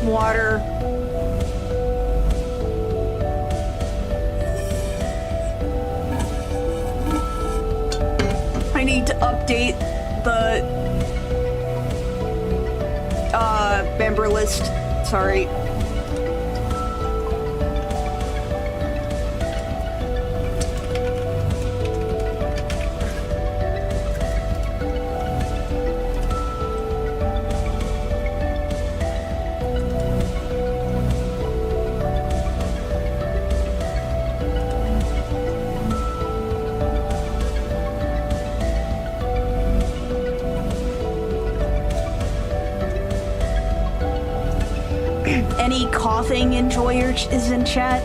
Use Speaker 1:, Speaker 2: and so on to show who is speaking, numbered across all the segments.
Speaker 1: Water. I need to update the member list. Sorry. Any coughing enjoyers is in chat?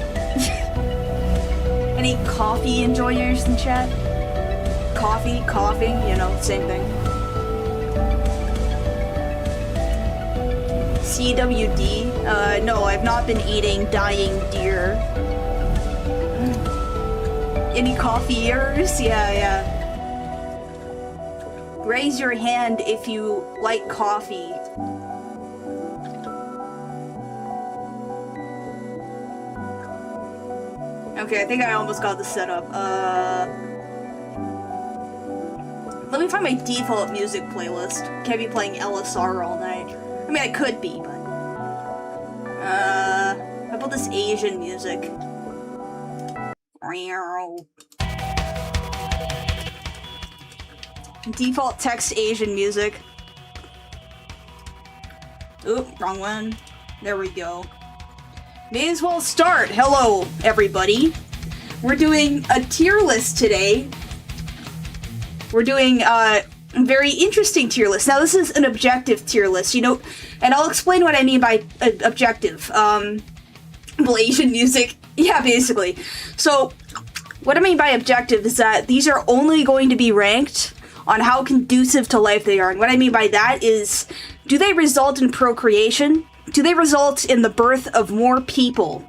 Speaker 1: Any coffee enjoyers in chat? Coffee, coughing, you know, same thing. CWD? No, I've not been eating dying deer. Any coffeeers? Yeah. Raise your hand if you like coffee. Okay, I think I almost got the setup. Let me find my default music playlist. Can't be playing LSR all night. I mean, I could be, but... how about this Asian music? Default text Asian music. Oop, wrong one. There we go. May as well start. Hello, everybody. We're doing a tier list today. We're doing a very interesting tier list. Now, this is an objective tier list, you know, and I'll explain what I mean by objective. Malaysian music. Yeah, basically. So, what I mean by objective is that these are only going to be ranked on how conducive to life they are. And what I mean by that is, do they result in procreation? Do they result in the birth of more people?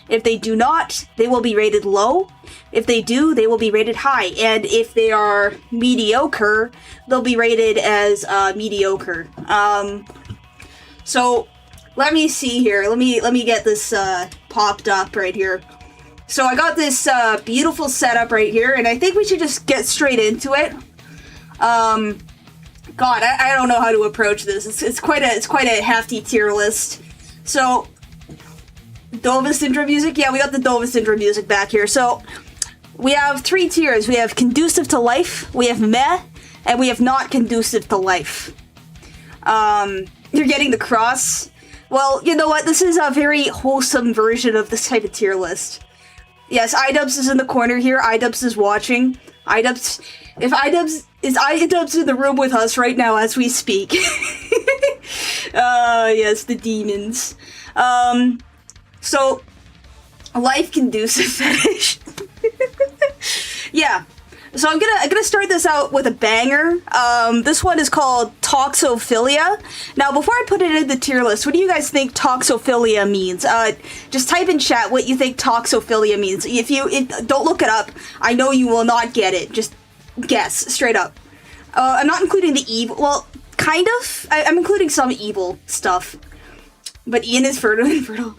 Speaker 1: If they do not, they will be rated low. If they do, they will be rated high. And if they are mediocre, they'll be rated as mediocre. So let me see here. Let me get this popped up right here. So I got this beautiful setup right here, and I think we should just get straight into it. God, I don't know how to approach this. It's quite a hefty tier list. So, Dova Syndrome music? Yeah, we got the Dova Syndrome music back here. So, we have 3 tiers. We have conducive to life, we have meh, and we have not conducive to life. You're getting the cross. Well, you know what? This is a very wholesome version of this type of tier list. Yes, iDubbbz is in the corner here. iDubbbz is watching. iDubbbz... If iDubbbz in the room with us right now as we speak. Yes, the demons. So, life conducive fetish. Yeah. So I'm gonna start this out with a banger. This one is called Toxophilia. Now, before I put it in the tier list, what do you guys think Toxophilia means? Just type in chat what you think Toxophilia means. Don't look it up. I know you will not get it. Just guess, straight up. I'm not including the evil, well, kind of. I'm including some evil stuff. But Ian is infertile.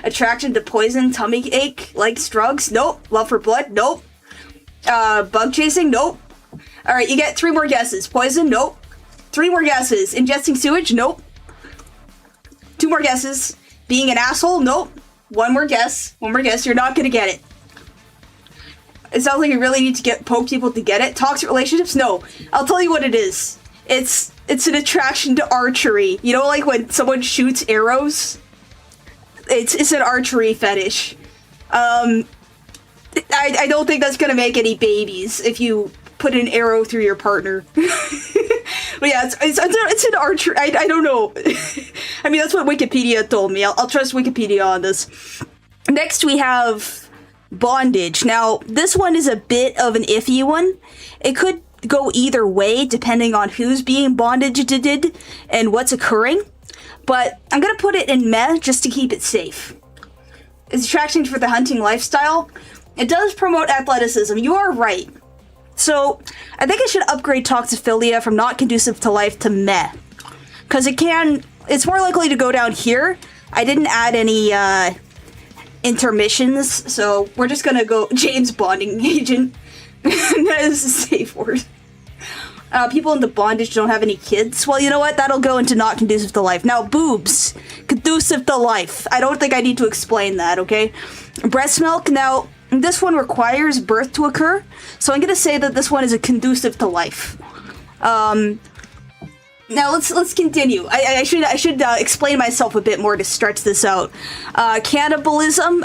Speaker 1: Attraction to poison, tummy ache, likes drugs, nope. Love for blood, nope. Bug chasing, nope. Alright, you get 3 more guesses. Poison, nope. 3 more guesses. Ingesting sewage, nope. 2 more guesses. Being an asshole, nope. 1 more guess. 1 more guess, you're not gonna get it. It sounds like you really need to poke people to get it. Toxic relationships? No. I'll tell you what it is. It's an attraction to archery. You know, like when someone shoots arrows? It's an archery fetish. I don't think that's gonna make any babies if you put an arrow through your partner. But yeah, it's an archery. I don't know. I mean, that's what Wikipedia told me. I'll trust Wikipedia on this. Next, we have bondage. Now, this one is a bit of an iffy one. It could go either way depending on who's being bondaged and what's occurring. But I'm gonna put it in meh just to keep it safe. It's attraction for the hunting lifestyle. It does promote athleticism. You are right. So I think I should upgrade toxophilia from not conducive to life to meh. Because it's more likely to go down here. I didn't add any intermissions, so we're just gonna go James Bonding agent. That is a safe word. People into bondage don't have any kids. Well, you know what? That'll go into not conducive to life. Now, boobs. Conducive to life. I don't think I need to explain that, okay? Breast milk. Now, this one requires birth to occur. So I'm going to say that this one is a conducive to life. Now, let's continue. I should explain myself a bit more to stretch this out. Cannibalism.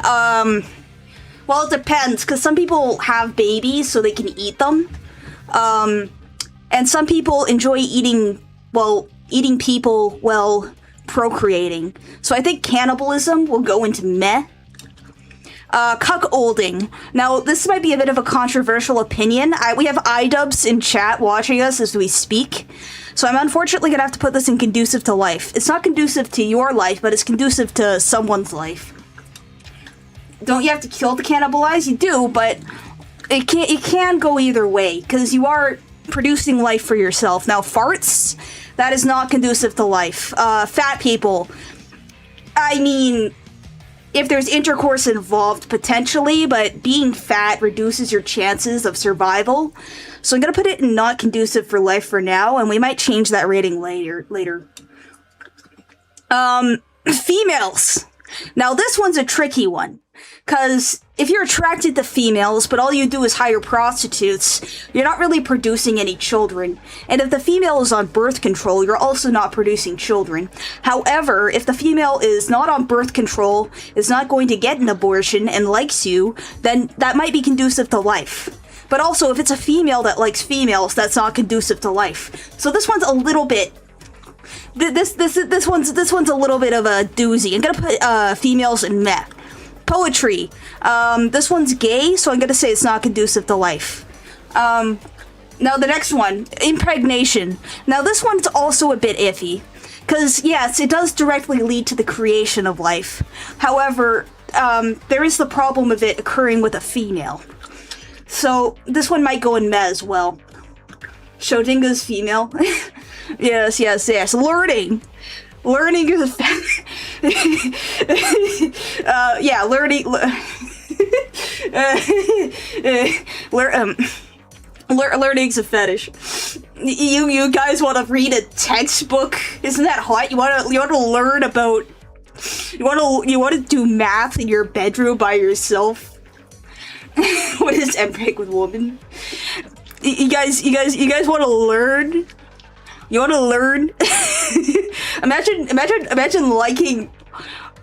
Speaker 1: Well, it depends, because some people have babies so they can eat them. And some people enjoy eating people while procreating. So I think cannibalism will go into meh. Cuckolding. Now, this might be a bit of a controversial opinion. We have iDubbbz in chat watching us as we speak. So I'm unfortunately going to have to put this in conducive to life. It's not conducive to your life, but it's conducive to someone's life. Don't you have to kill to cannibalize? You do, but it can go either way, because you are producing life for yourself. Now, farts, that is not conducive to life. Fat people, I mean, if there's intercourse involved, potentially, but being fat reduces your chances of survival. So I'm gonna put it in not conducive for life for now, and we might change that rating later. Females. Now, this one's a tricky one. Because if you're attracted to females, but all you do is hire prostitutes, you're not really producing any children. And if the female is on birth control, you're also not producing children. However, if the female is not on birth control, is not going to get an abortion, and likes you, then that might be conducive to life. But also, if it's a female that likes females, that's not conducive to life. So this one's a little bit... This one's a little bit of a doozy. I'm gonna put females in meh. Poetry. This one's gay, so I'm gonna say it's not conducive to life. Now the next one, impregnation. Now this one's also a bit iffy, because yes, it does directly lead to the creation of life. However, there is the problem of it occurring with a female. So this one might go in meh as well. Schrödinger's female. Yes. Learning is yeah, learning. Learning's a fetish. You guys want to read a textbook? Isn't that hot? You want to learn about? You want to do math in your bedroom by yourself? What is empiric with woman? You guys want to learn? You want to learn? Imagine liking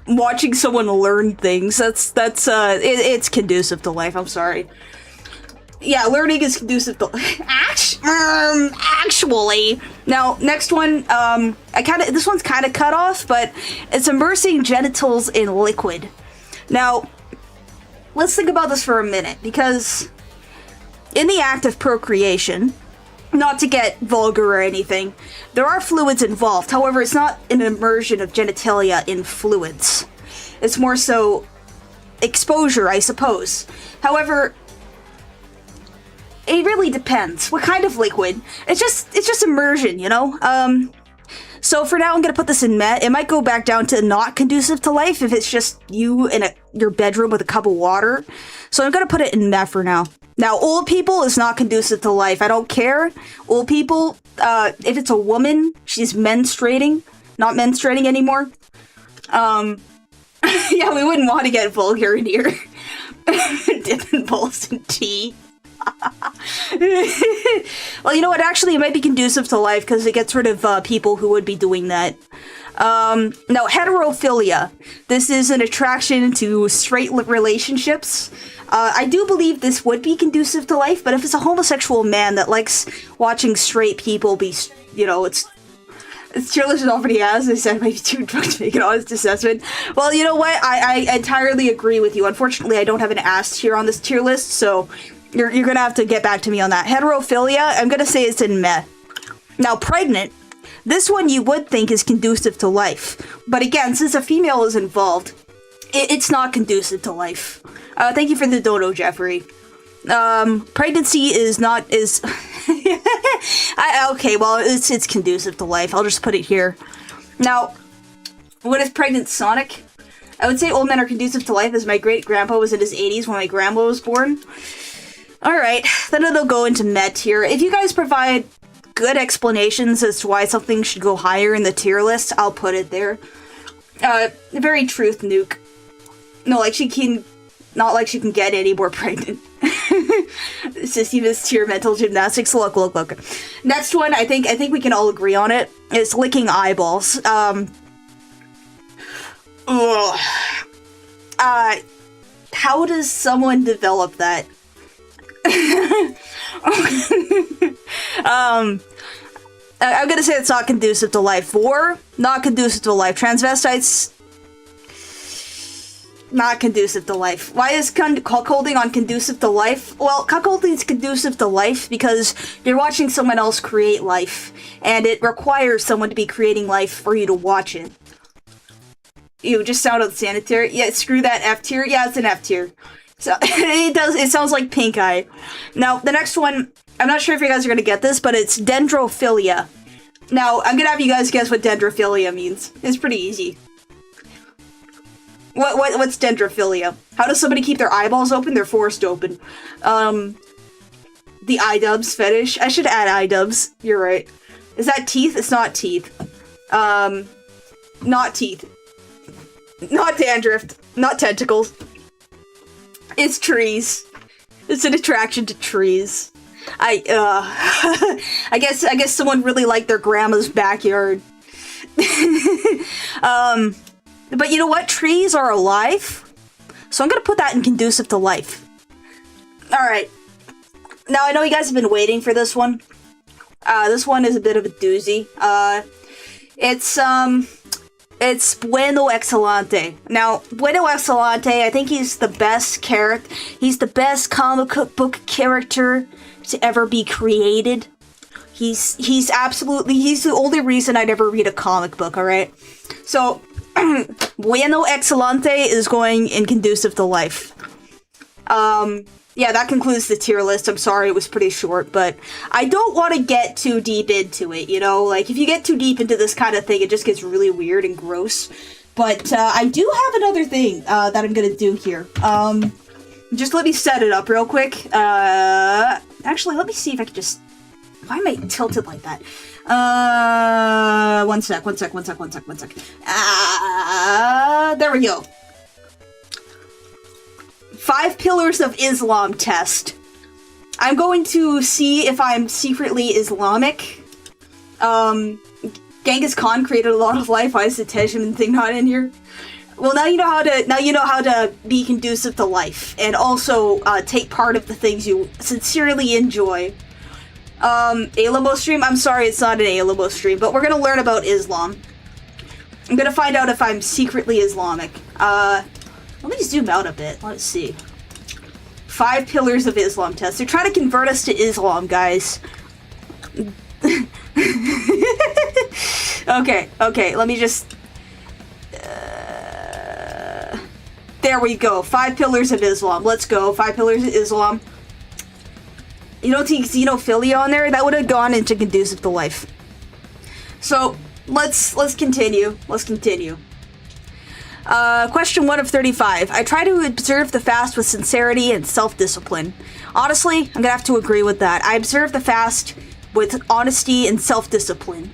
Speaker 1: watching someone learn things. It's conducive to life. I'm sorry. Yeah, learning is conducive to actually. Now, next one. This one's kind of cut off, but it's immersing genitals in liquid. Now, let's think about this for a minute, because in the act of procreation, not to get vulgar or anything, there are fluids involved. However, it's not an immersion of genitalia in fluids. It's more so exposure, I suppose. However, it really depends. What kind of liquid? It's just immersion, you know? So for now, I'm gonna put this in meh. It might go back down to not conducive to life if it's just you in your bedroom with a cup of water. So I'm gonna put it in meh for now. Now, old people is not conducive to life. I don't care. Old people, if it's a woman, she's menstruating, not menstruating anymore. Yeah, we wouldn't want to get vulgar in here. Dipping balls in tea. Well, you know what? Actually, it might be conducive to life because it gets rid of people who would be doing that. Now, heterophilia. This is an attraction to straight relationships. I do believe this would be conducive to life, but if it's a homosexual man that likes watching straight people be, you know, it's Teirlist already has. I said maybe too drunk to make an honest assessment. Well, you know what? I entirely agree with you. Unfortunately, I don't have an ass tier on this tier list, so You're gonna have to get back to me on that. Heterophilia, I'm gonna say it's in meh. Now, pregnant. This one you would think is conducive to life. But again, since a female is involved, it's not conducive to life. Thank you for the dodo, Jeffrey. Pregnancy is not, okay, well, it's conducive to life. I'll just put it here. Now, what is pregnant Sonic? I would say old men are conducive to life, as my great-grandpa was in his 80s when my grandma was born. Alright, then it'll go into Met tier. If you guys provide good explanations as to why something should go higher in the tier list, I'll put it there. Very truth nuke. No, like she can... Not like she can get any more pregnant. Sisyphus tier mental gymnastics. Look. Next one, I think we can all agree on it. Is licking eyeballs. How does someone develop that? I'm gonna say it's not conducive to life. War, not conducive to life. Transvestites, not conducive to life. Why is cuckolding on conducive to life? Well, cuckolding is conducive to life because you're watching someone else create life, and it requires someone to be creating life for you to watch it. You just sound unsanitary. Yeah, screw that F tier. Yeah, it's an F tier. So it sounds like pink eye. Now, the next one, I'm not sure if you guys are gonna get this, but it's dendrophilia. Now, I'm gonna have you guys guess what dendrophilia means. It's pretty easy. What's dendrophilia? How does somebody keep their eyeballs open? They're forced open. The iDubbbz fetish. I should add iDubbbz. You're right. Is that teeth? It's not teeth. Not teeth. Not dandruff. Not tentacles. It's trees. It's an attraction to trees. I guess someone really liked their grandma's backyard. But you know what? Trees are alive. So I'm gonna put that in conducive to life. Alright. Now, I know you guys have been waiting for this one. This one is a bit of a doozy. It's Bueno Excelente. Now, Bueno Excelente, I think he's the best character. He's the best comic book character to ever be created. He's the only reason I'd ever read a comic book, alright? So, Bueno Excelente is going in conducive to life. Yeah, that concludes the tier list. I'm sorry, it was pretty short, but I don't want to get too deep into it, you know? Like, if you get too deep into this kind of thing, it just gets really weird and gross. But, I do have another thing, that I'm gonna do here. Just let me set it up real quick. Actually, let me see if I can just... Why am I tilted like that? One sec. There we go. 5 Pillars of Islam test. I'm going to see if I'm secretly Islamic. Genghis Khan created a lot of life. Why is the Tejman thing not in here? Well, now you know how to be conducive to life and also take part of the things you sincerely enjoy. A-Limo stream? I'm sorry, it's not an A-Limo stream, but we're gonna learn about Islam. I'm gonna find out if I'm secretly Islamic. Let me zoom out a bit. Let's see. 5 Pillars of Islam test. They're trying to convert us to Islam, guys. Okay, let me just... there we go. 5 Pillars of Islam. Let's go. 5 Pillars of Islam. You don't see xenophilia on there? That would have gone into conducive to life. So, let's continue. Question 1 of 35. I try to observe the fast with sincerity and self-discipline. Honestly, I'm gonna have to agree with that. I observe the fast with honesty and self-discipline.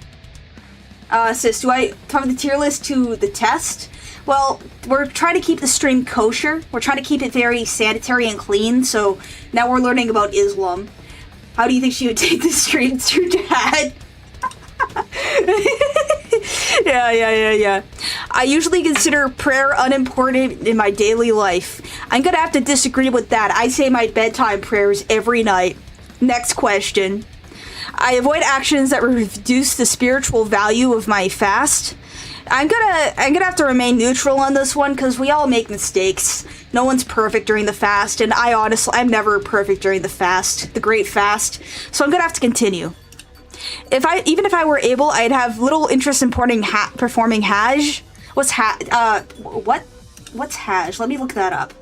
Speaker 1: Sis, do I cover the tier list to the test? Well, we're trying to keep the stream kosher. We're trying to keep it very sanitary and clean, so now we're learning about Islam. How do you think she would take the stream through Dad? Yeah. I usually consider prayer unimportant in my daily life. I'm gonna have to disagree with that. I say my bedtime prayers every night. Next question. I avoid actions that reduce the spiritual value of my fast. I'm gonna have to remain neutral on this one because we all make mistakes. No one's perfect during the fast, and I'm never perfect during the fast, the great fast. So I'm gonna have to continue. Even if I were able, I'd have little interest in performing Hajj. What's Hajj? Let me look that up.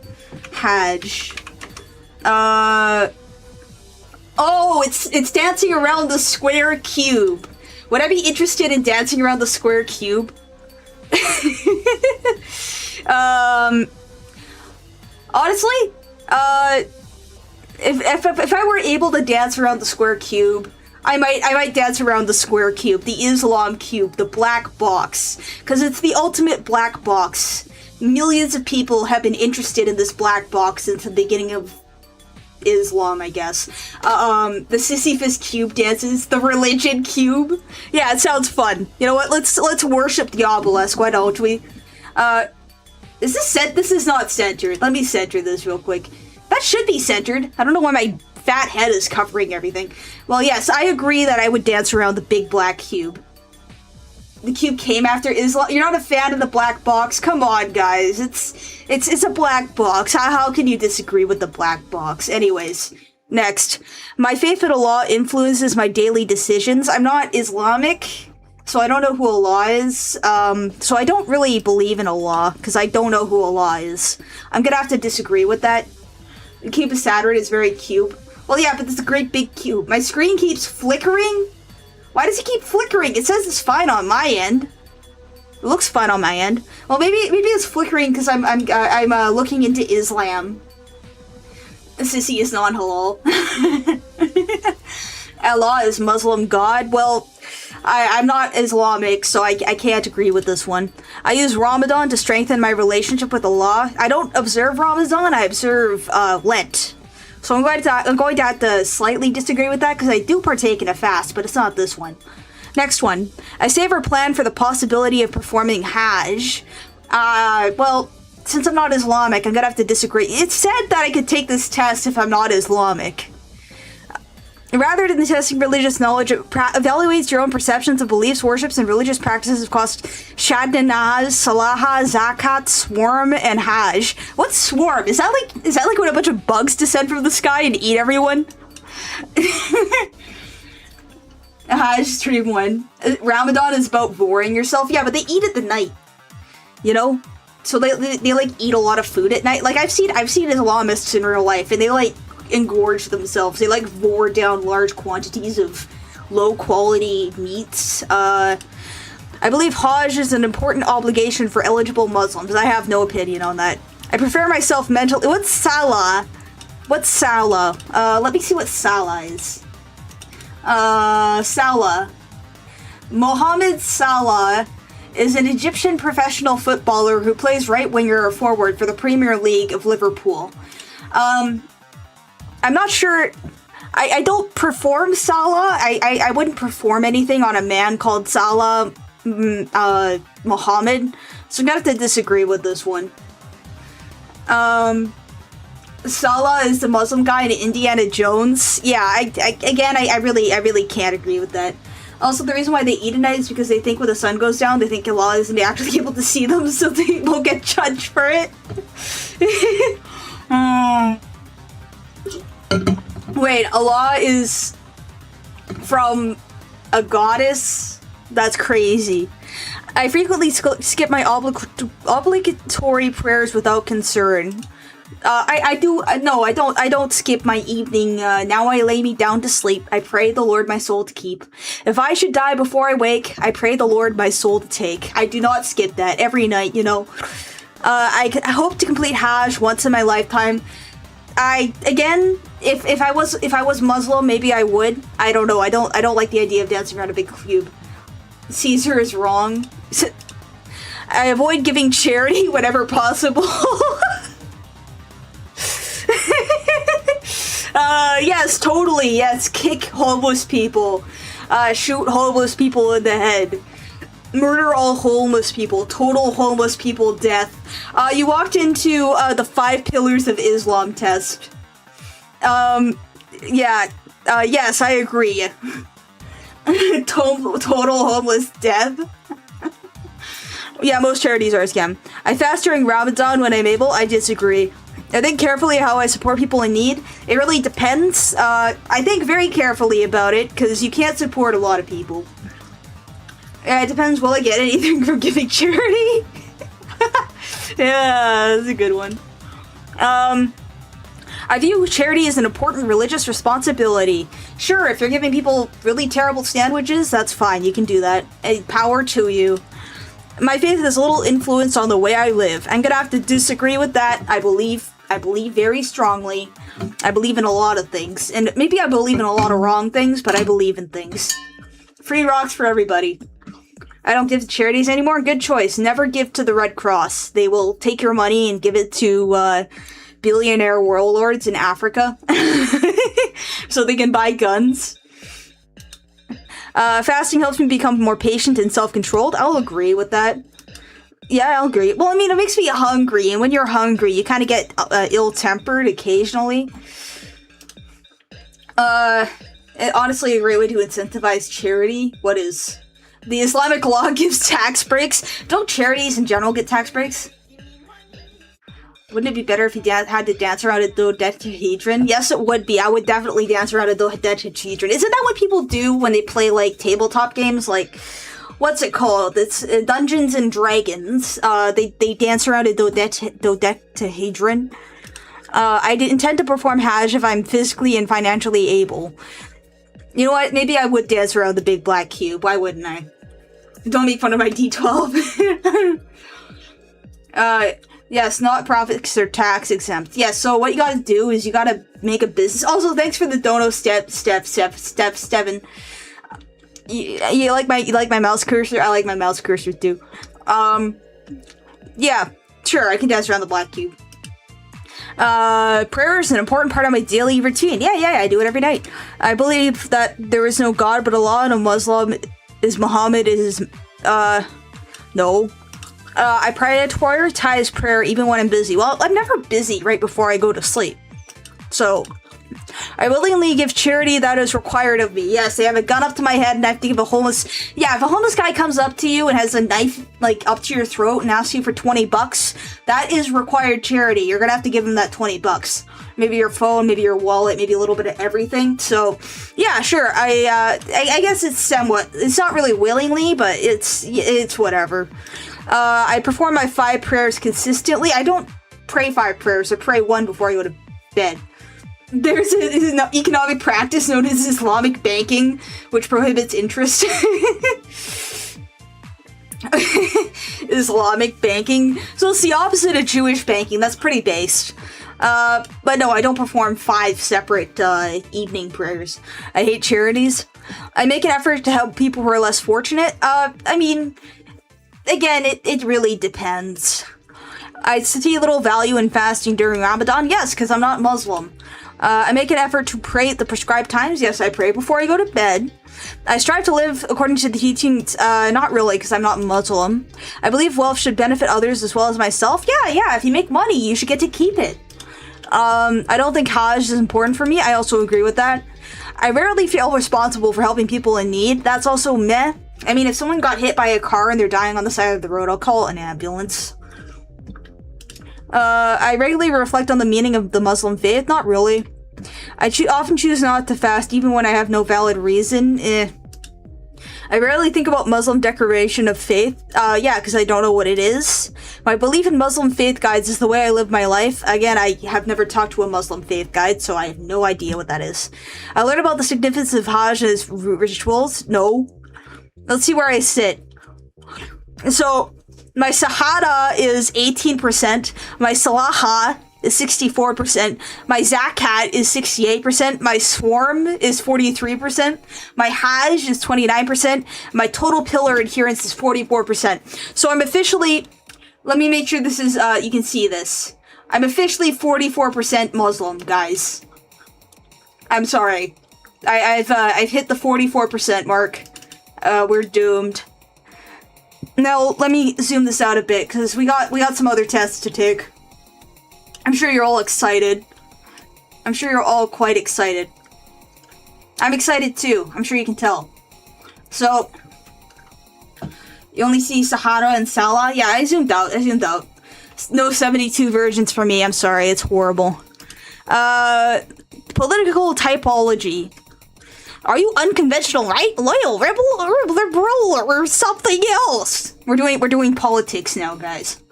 Speaker 1: Hajj. Oh, it's dancing around the square cube. Would I be interested in dancing around the square cube? Honestly, if I were able to dance around the square cube, I might dance around the square cube, the Islam cube, the black box, because it's the ultimate black box. Millions of people have been interested in this black box since the beginning of Islam, I guess. The Sisyphus cube dances, the religion cube. Yeah, it sounds fun. You know what? Let's worship the obelisk. Why don't we? Is this set? This is not centered. Let me center this real quick. That should be centered. I don't know why my fat head is covering everything. Well, yes, I agree that I would dance around the big black cube. The cube came after Islam. You're not a fan of the black box? Come on, guys. It's a black box. How can you disagree with the black box? Anyways, next. My faith in Allah influences my daily decisions. I'm not Islamic, so I don't know who Allah is. So I don't really believe in Allah, because I don't know who Allah is. I'm gonna have to disagree with that. The cube of Saturn is very cute. Well, yeah, but it's a great big cube. My screen keeps flickering. Why does it keep flickering? It says it's fine on my end. It looks fine on my end. Well, maybe it's flickering because I'm looking into Islam. Sissy is non-halal. Allah is Muslim God. Well, I'm not Islamic, so I can't agree with this one. I use Ramadan to strengthen my relationship with Allah. I don't observe Ramadan. I observe Lent. So I'm going to have to slightly disagree with that because I do partake in a fast, but it's not this one. Next one. I save or plan for the possibility of performing Hajj. Well, since I'm not Islamic, I'm going to have to disagree. It said that I could take this test if I'm not Islamic. Rather than testing religious knowledge, it evaluates your own perceptions of beliefs, worships, and religious practices across Shadnaz, Salaha, Zakat, Swarm, and Hajj. What's Swarm? Is that like when a bunch of bugs descend from the sky and eat everyone? Hajj stream 1. Ramadan is about boring yourself. Yeah, but they eat at the night. You know? So they like eat a lot of food at night. Like I've seen Islamists in real life, and they like engorge themselves. They like roar down large quantities of low quality meats. I believe Hajj is an important obligation for eligible Muslims. I have no opinion on that. I prepare myself mentally. What's Salah? What's Salah? Let me see what Salah is. Salah. Mohamed Salah is an Egyptian professional footballer who plays right winger or forward for the Premier League of Liverpool. I'm not sure. I don't perform Salah. I wouldn't perform anything on a man called Salah Muhammad. So I'm gonna have to disagree with this one. Salah is the Muslim guy in Indiana Jones. Yeah, I really can't agree with that. Also, the reason why they eat at night is because they think when the sun goes down, they think Allah isn't actually able to see them, so they won't get judged for it. Wait, Allah is from a goddess? That's crazy. I frequently skip my obligatory prayers without concern. I don't skip my evening. Now I lay me down to sleep. I pray the Lord my soul to keep. If I should die before I wake, I pray the Lord my soul to take. I do not skip that every night, you know. I hope to complete Hajj once in my lifetime. If I was Muslim, maybe I would. I don't know. I don't like the idea of dancing around a big cube. Caesar is wrong. I avoid giving charity whenever possible. Yes, totally. Yes, kick homeless people. Shoot homeless people in the head. Murder all homeless people. Total homeless people death. You walked into the 5 pillars of Islam test. Yes, I agree. Total homeless death. Yeah, most charities are a scam. I fast during Ramadan when I'm able. I disagree. I think carefully how I support people in need. It really depends. I think very carefully about it, because you can't support a lot of people. It depends, will I get anything from giving charity? Yeah, that's a good one. I view charity as an important religious responsibility. Sure, if you're giving people really terrible sandwiches, that's fine, you can do that. Power to you. My faith has little influence on the way I live. I'm gonna have to disagree with that. I believe very strongly. I believe in a lot of things. And maybe I believe in a lot of wrong things, but I believe in things. Free rocks for everybody. I don't give to charities anymore. Good choice. Never give to the Red Cross. They will take your money and give it to, billionaire warlords in Africa. So they can buy guns. Fasting helps me become more patient and self-controlled. I'll agree with that. Yeah, I'll agree. Well, I mean, it makes me hungry, and when you're hungry, you kind of get ill-tempered occasionally. Honestly, a great way to incentivize charity. What is? The Islamic law gives tax breaks. Don't charities in general get tax breaks? Wouldn't it be better if you had to dance around a dodecahedron? Yes, it would be. I would definitely dance around a dodecahedron. Isn't that what people do when they play, like, tabletop games? Like, what's it called? It's Dungeons and Dragons. They dance around a dodecahedron. I intend to perform Hajj if I'm physically and financially able. You know what? Maybe I would dance around the big black cube. Why wouldn't I? Don't make fun of my D12. Yes, not profits are tax exempt. Yes, so what you gotta do is you gotta make a business. Also, thanks for the dono Steven. You like my mouse cursor? I like my mouse cursor too. Yeah, sure, I can dance around the black cube. Prayer is an important part of my daily routine. Yeah, I do it every night. I believe that there is no God but Allah, and a Muslim is Muhammad is, no. I prioritize prayer even when I'm busy. Well, I'm never busy right before I go to sleep. So, I willingly give charity that is required of me. Yes, they have a gun up to my head and I have to give a homeless... Yeah, if a homeless guy comes up to you and has a knife, like, up to your throat and asks you for 20 bucks, that is required charity. You're gonna have to give him that 20 bucks. Maybe your phone, maybe your wallet, maybe a little bit of everything. So, yeah, sure, I guess it's somewhat... It's not really willingly, but it's whatever. I perform my 5 prayers consistently. I don't pray 5 prayers, I pray 1 before I go to bed. There's an economic practice known as Islamic banking, which prohibits interest. Islamic banking. So it's the opposite of Jewish banking. That's pretty based. But no, I don't perform 5 separate evening prayers. I hate charities. I make an effort to help people who are less fortunate. I mean, again, it really depends. I see little value in fasting during Ramadan. Yes, because I'm not Muslim. I make an effort to pray at the prescribed times. Yes, I pray before I go to bed. I strive to live according to the teachings. Not really, because I'm not Muslim. I believe wealth should benefit others as well as myself. Yeah, if you make money, you should get to keep it. I don't think Hajj is important for me. I also agree with that. I rarely feel responsible for helping people in need. That's also meh. I mean, if someone got hit by a car and they're dying on the side of the road, I'll call an ambulance. I regularly reflect on the meaning of the Muslim faith. Not really. I often choose not to fast, even when I have no valid reason. I rarely think about Muslim declaration of faith. Yeah, because I don't know what it is. My belief in Muslim faith guides is the way I live my life. Again, I have never talked to a Muslim faith guide, so I have no idea what that is. I learned about the significance of Hajj and its rituals. No. Let's see where I sit. So, my Sahada is 18%. My Salaha is 64%. My Zakat is 68%. My Swarm is 43%. My Hajj is 29%. My total pillar adherence is 44%. So I'm officially, let me make sure this is, you can see this. I'm officially 44% Muslim, guys. I'm sorry. I've hit the 44% mark. We're doomed. Now, let me zoom this out a bit, because we got some other tests to take. I'm sure you're all excited. I'm sure you're all quite excited. I'm excited too. I'm sure you can tell. So, You only see Sahara and Salah? Yeah, I zoomed out. No 72 virgins for me. I'm sorry. It's horrible. Political typology. Are you unconventional, right? Loyal, rebel, or liberal, or something else? We're doing politics now, guys.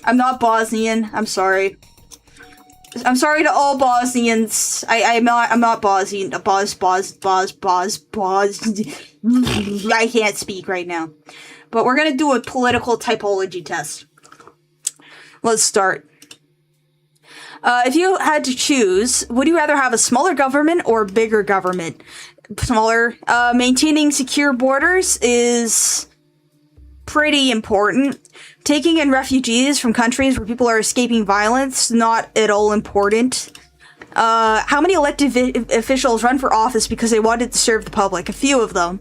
Speaker 1: I'm not Bosnian. I'm sorry. I'm sorry to all Bosnians. I'm not Bosnian. Bos. I can't speak right now. But we're gonna do a political typology test. Let's start. If you had to choose, would you rather have a smaller government or a bigger government? Smaller. Maintaining secure borders is pretty important. Taking in refugees from countries where people are escaping violence, not at all important. How many elected officials run for office because they wanted to serve the public? A few of them.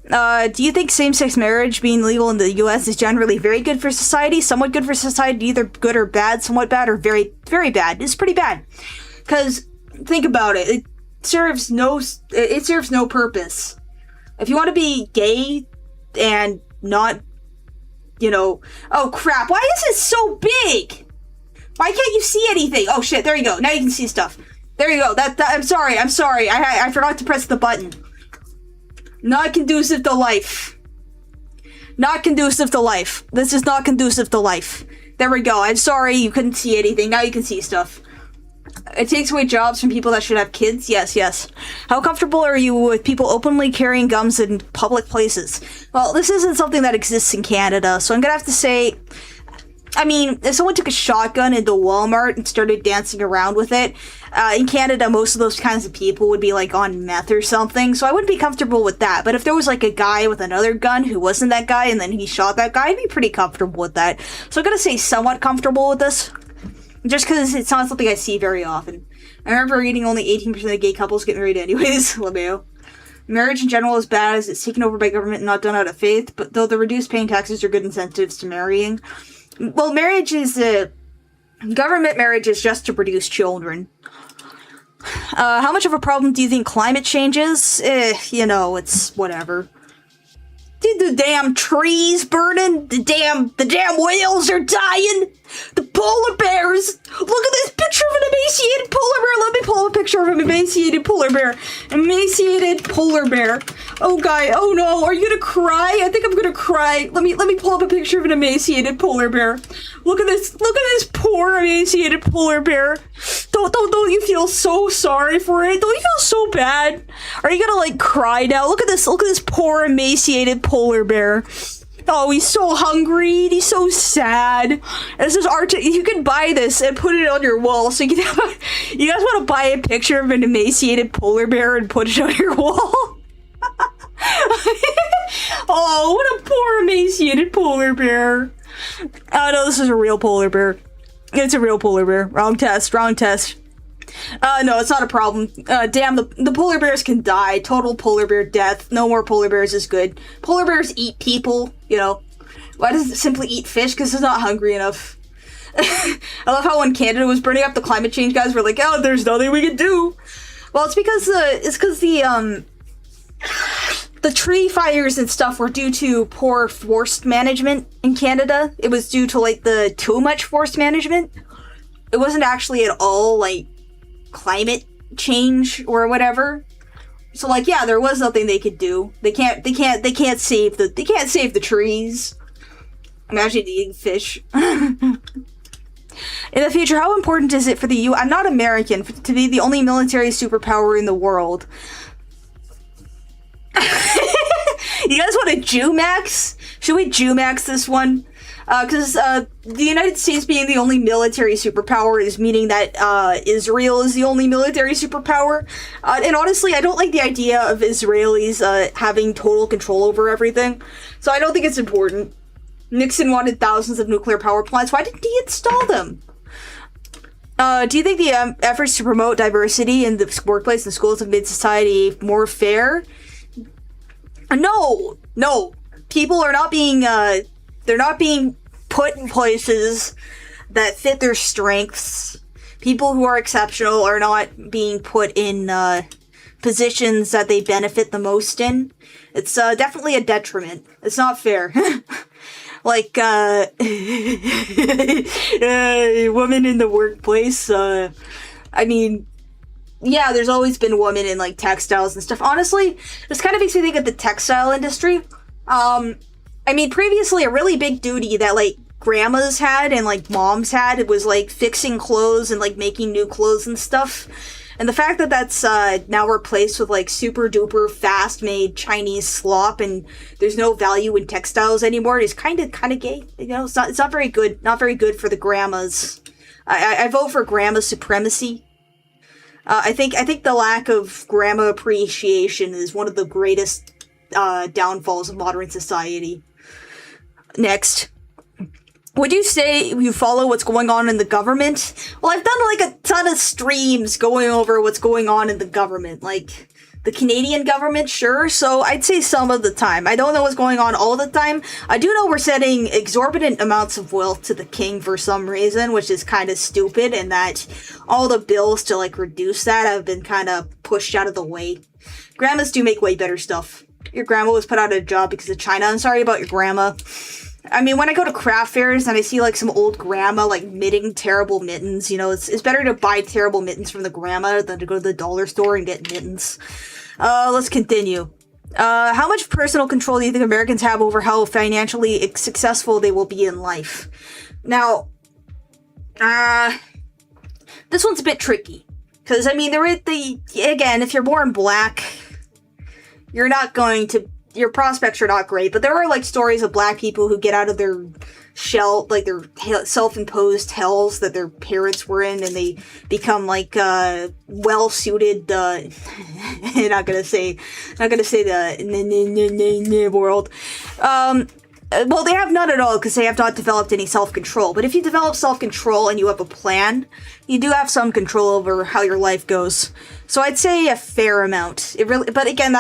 Speaker 1: Do you think same-sex marriage being legal in the US is generally very good for society? Somewhat good for society, either good or bad, somewhat bad, or very, very bad. It's pretty bad. Because, think about it. It serves no purpose. If you want to be gay and not, oh crap, why is it so big? Why can't you see anything? Oh shit, there you go. Now you can see stuff. There you go. I'm sorry. I forgot to press the button. Not conducive to life. Not conducive to life. This is not conducive to life. There we go. I'm sorry you couldn't see anything. Now you can see stuff. It takes away jobs from people that should have kids. Yes. How comfortable are you with people openly carrying guns in public places? Well, this isn't something that exists in Canada, so I'm gonna have to say, if someone took a shotgun into Walmart and started dancing around with it, in Canada, most of those kinds of people would be, on meth or something, so I wouldn't be comfortable with that. But if there was, a guy with another gun who wasn't that guy, and then he shot that guy, I'd be pretty comfortable with that. So I'm gonna say somewhat comfortable with this, just because it's not something I see very often. I remember reading only 18% of gay couples get married anyways, LeMayo. Marriage in general is bad as it's taken over by government and not done out of faith, but though the reduced paying taxes are good incentives to marrying. Well, government marriage is just to produce children. How much of a problem do you think climate change is? It's whatever. Dude, the damn trees burning, the damn whales are dying, the polar bears. Look at this picture of an emaciated polar bear. Let me pull a picture of an emaciated polar bear. Emaciated polar bear. Oh, guy. Oh, no. Are you gonna cry? I think I'm gonna cry. Let me pull up a picture of an emaciated polar bear. Look at this poor emaciated polar bear. Don't you feel so sorry for it? Don't you feel so bad? Are you gonna cry now? Look at this poor emaciated polar bear. Oh, he's so hungry and he's so sad. This is art. You can buy this and put it on your wall. So you guys want to buy a picture of an emaciated polar bear and put it on your wall? Oh, what a poor emaciated polar bear. Oh no, this is a real polar bear. It's a real polar bear. Wrong test. No, it's not a problem. Damn, the polar bears can die. Total polar bear death. No more polar bears is good. Polar bears eat people, Why does it simply eat fish? Because it's not hungry enough. I love how when Canada was burning up, the climate change guys were like, oh, there's nothing we can do. Well, it's because the tree fires and stuff were due to poor forest management in Canada. It was due to, the too much forest management. It wasn't actually at all, climate change or whatever. So, yeah, there was nothing they could do. They can't save the trees. Imagine eating fish. In the future, how important is it for the I'm not American, to be the only military superpower in the world? You guys want to Jumax? Should we Jumax this one? Because the United States being the only military superpower is meaning that Israel is the only military superpower. And honestly, I don't like the idea of Israelis having total control over everything. So I don't think it's important. Nixon wanted thousands of nuclear power plants. Why didn't he install them? Do you think the efforts to promote diversity in the workplace and schools have made society more fair? No. People are not being, they're not being put in places that fit their strengths. People who are exceptional are not being put in, positions that they benefit the most in. It's definitely a detriment. It's not fair. Like, women in the workplace, I mean, yeah, there's always been women in, like, textiles and stuff. Honestly, this kind of makes me think of the textile industry. I mean, previously, a really big duty that, like, grandmas had and, like, moms had, it was, like, fixing clothes and, like, making new clothes and stuff. And the fact that that's now replaced with, like, super-duper fast-made Chinese slop and there's no value in textiles anymore is kind of gay. You know, it's not very good. Not very good for the grandmas. I vote for grandma supremacy. I think the lack of grandma appreciation is one of the greatest downfalls of modern society. Next. Would you say you follow what's going on in the government? Well, I've done, like, a ton of streams going over what's going on in the government. Like, the Canadian government, sure, so I'd say some of the time. I don't know what's going on all the time. I do know we're sending exorbitant amounts of wealth to the king for some reason, which is kind of stupid, and that all the bills to, like, reduce that have been kind of pushed out of the way. Grandmas do make way better stuff. Your grandma was put out of a job because of China. I'm sorry about your grandma. I mean, when I go to craft fairs and I see, like, some old grandma, like, knitting terrible mittens, you know, it's better to buy terrible mittens from the grandma than to go to the dollar store and get mittens. Let's continue. How much personal control do you think Americans have over how financially successful they will be in life? Now, this one's a bit tricky. Because, I mean, again, if you're born black, you're not going to... Your prospects are not great, but there are, like, stories of black people who get out of their shell, like, their self-imposed hells that their parents were in, and they become, like, well-suited, not gonna say the world. Well, they have none at all, because they have not developed any self-control. But if you develop self-control and you have a plan, you do have some control over how your life goes. So I'd say a fair amount. But again,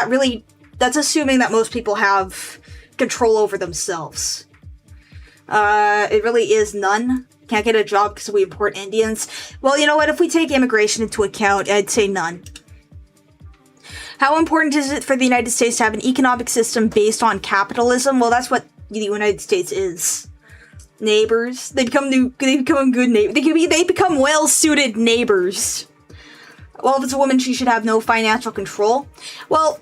Speaker 1: that's assuming that most people have control over themselves. It really is none. Can't get a job because we import Indians. Well, you know what? If we take immigration into account, I'd say none. How important is it for the United States to have an economic system based on capitalism? Well, that's what the United States is. Neighbors. They become good neighbors. They become well-suited neighbors. Well, if it's a woman, she should have no financial control. Well,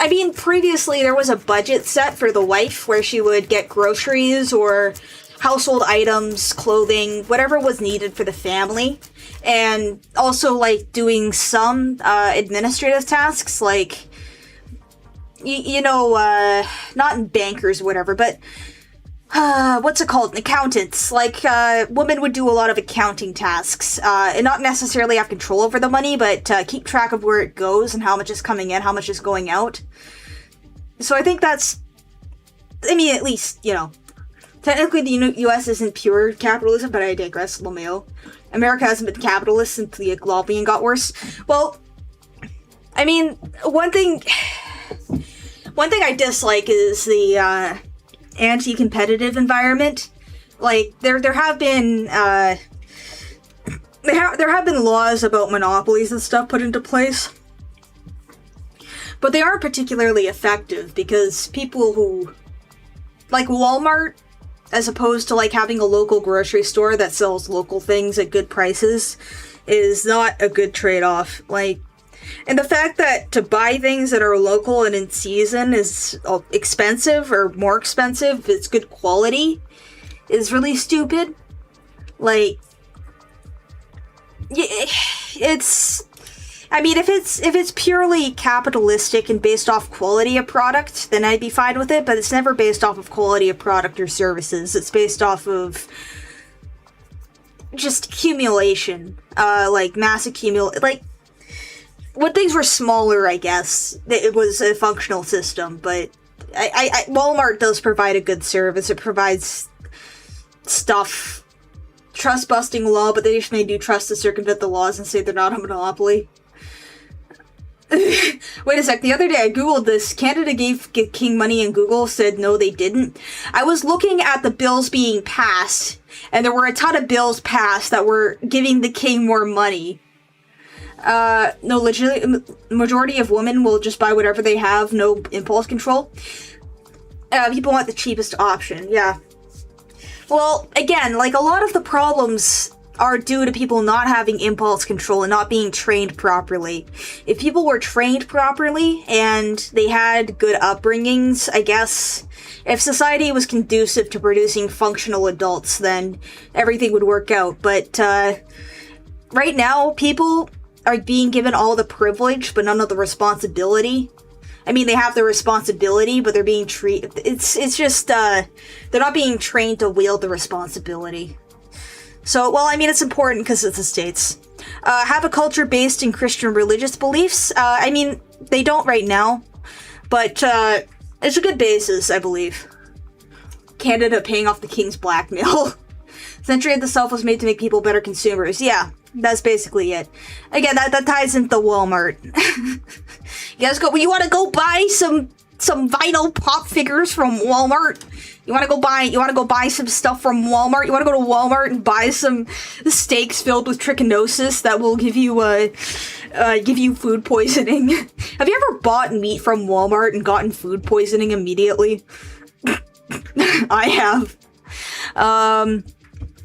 Speaker 1: I mean, previously there was a budget set for the wife where she would get groceries or household items, clothing, whatever was needed for the family. And also, like, doing some administrative tasks, like, not in bankers or whatever, but what's it called? Accountants. Like, women would do a lot of accounting tasks, and not necessarily have control over the money, but keep track of where it goes and how much is coming in, how much is going out. So I think that's, I mean, at least, technically the U.S. isn't pure capitalism, but I digress, LMAO. America hasn't been capitalist since the lobbying got worse. Well, I mean, one thing I dislike is the, anti-competitive environment. Like, there have been laws about monopolies and stuff put into place, but they aren't particularly effective because people who, like Walmart, as opposed to, like, having a local grocery store that sells local things at good prices, is not a good trade-off. Like, and the fact that to buy things that are local and in season is expensive or more expensive if it's good quality is really stupid. Like, I mean, if it's purely capitalistic and based off quality of product, then I'd be fine with it, but it's never based off of quality of product or services. It's based off of just accumulation, like mass accumulation, like, when things were smaller, I guess, it was a functional system, but Walmart does provide a good service. It provides stuff. Trust-busting law, but they usually do trust to circumvent the laws and say they're not a monopoly. Wait a sec, the other day I googled this. Canada gave King money and Google said no they didn't. I was looking at the bills being passed, and there were a ton of bills passed that were giving the King more money. No, legitimate majority of women will just buy whatever they have, no impulse control. People want the cheapest option, yeah. Well, again, like, a lot of the problems are due to people not having impulse control and not being trained properly. If people were trained properly and they had good upbringings, I guess, if society was conducive to producing functional adults, then everything would work out. But, right now, people are being given all the privilege, but none of the responsibility. I mean, they have the responsibility, but they're being treated... It's just, they're not being trained to wield the responsibility. So, well, I mean, it's important because it's the States. Have a culture based in Christian religious beliefs. I mean, they don't right now, but it's a good basis, I believe. Canada paying off the king's blackmail. Century of the Self was made to make people better consumers. Yeah, that's basically it. Again, that ties into Walmart. You guys go. You want to go buy some vinyl pop figures from Walmart? You want to go buy some stuff from Walmart? You want to go to Walmart and buy some steaks filled with trichinosis that will give you food poisoning? Have you ever bought meat from Walmart and gotten food poisoning immediately? I have.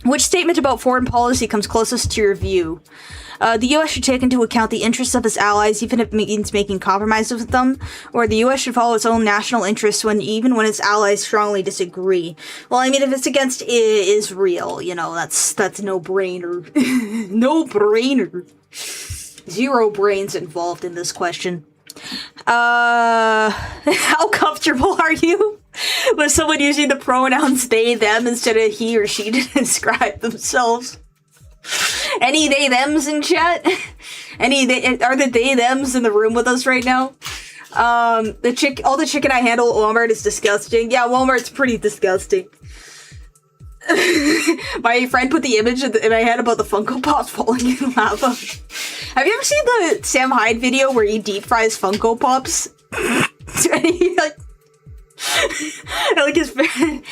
Speaker 1: Which statement about foreign policy comes closest to your view? The U.S. should take into account the interests of its allies, even if it means making compromises with them, or the U.S. should follow its own national interests even when its allies strongly disagree. Well, I mean, if it's against Israel, you know, that's no-brainer. No-brainer. Zero brains involved in this question. How comfortable are you with someone using the pronouns they, them instead of he or she to describe themselves? Any they thems in chat? Are the they thems in the room with us right now? All the chicken I handle at Walmart is disgusting. Yeah, Walmart's pretty disgusting. My friend put the image in my head about the Funko Pops falling in lava. Have you ever seen the Sam Hyde video where he deep fries Funko Pops? And he, like his friend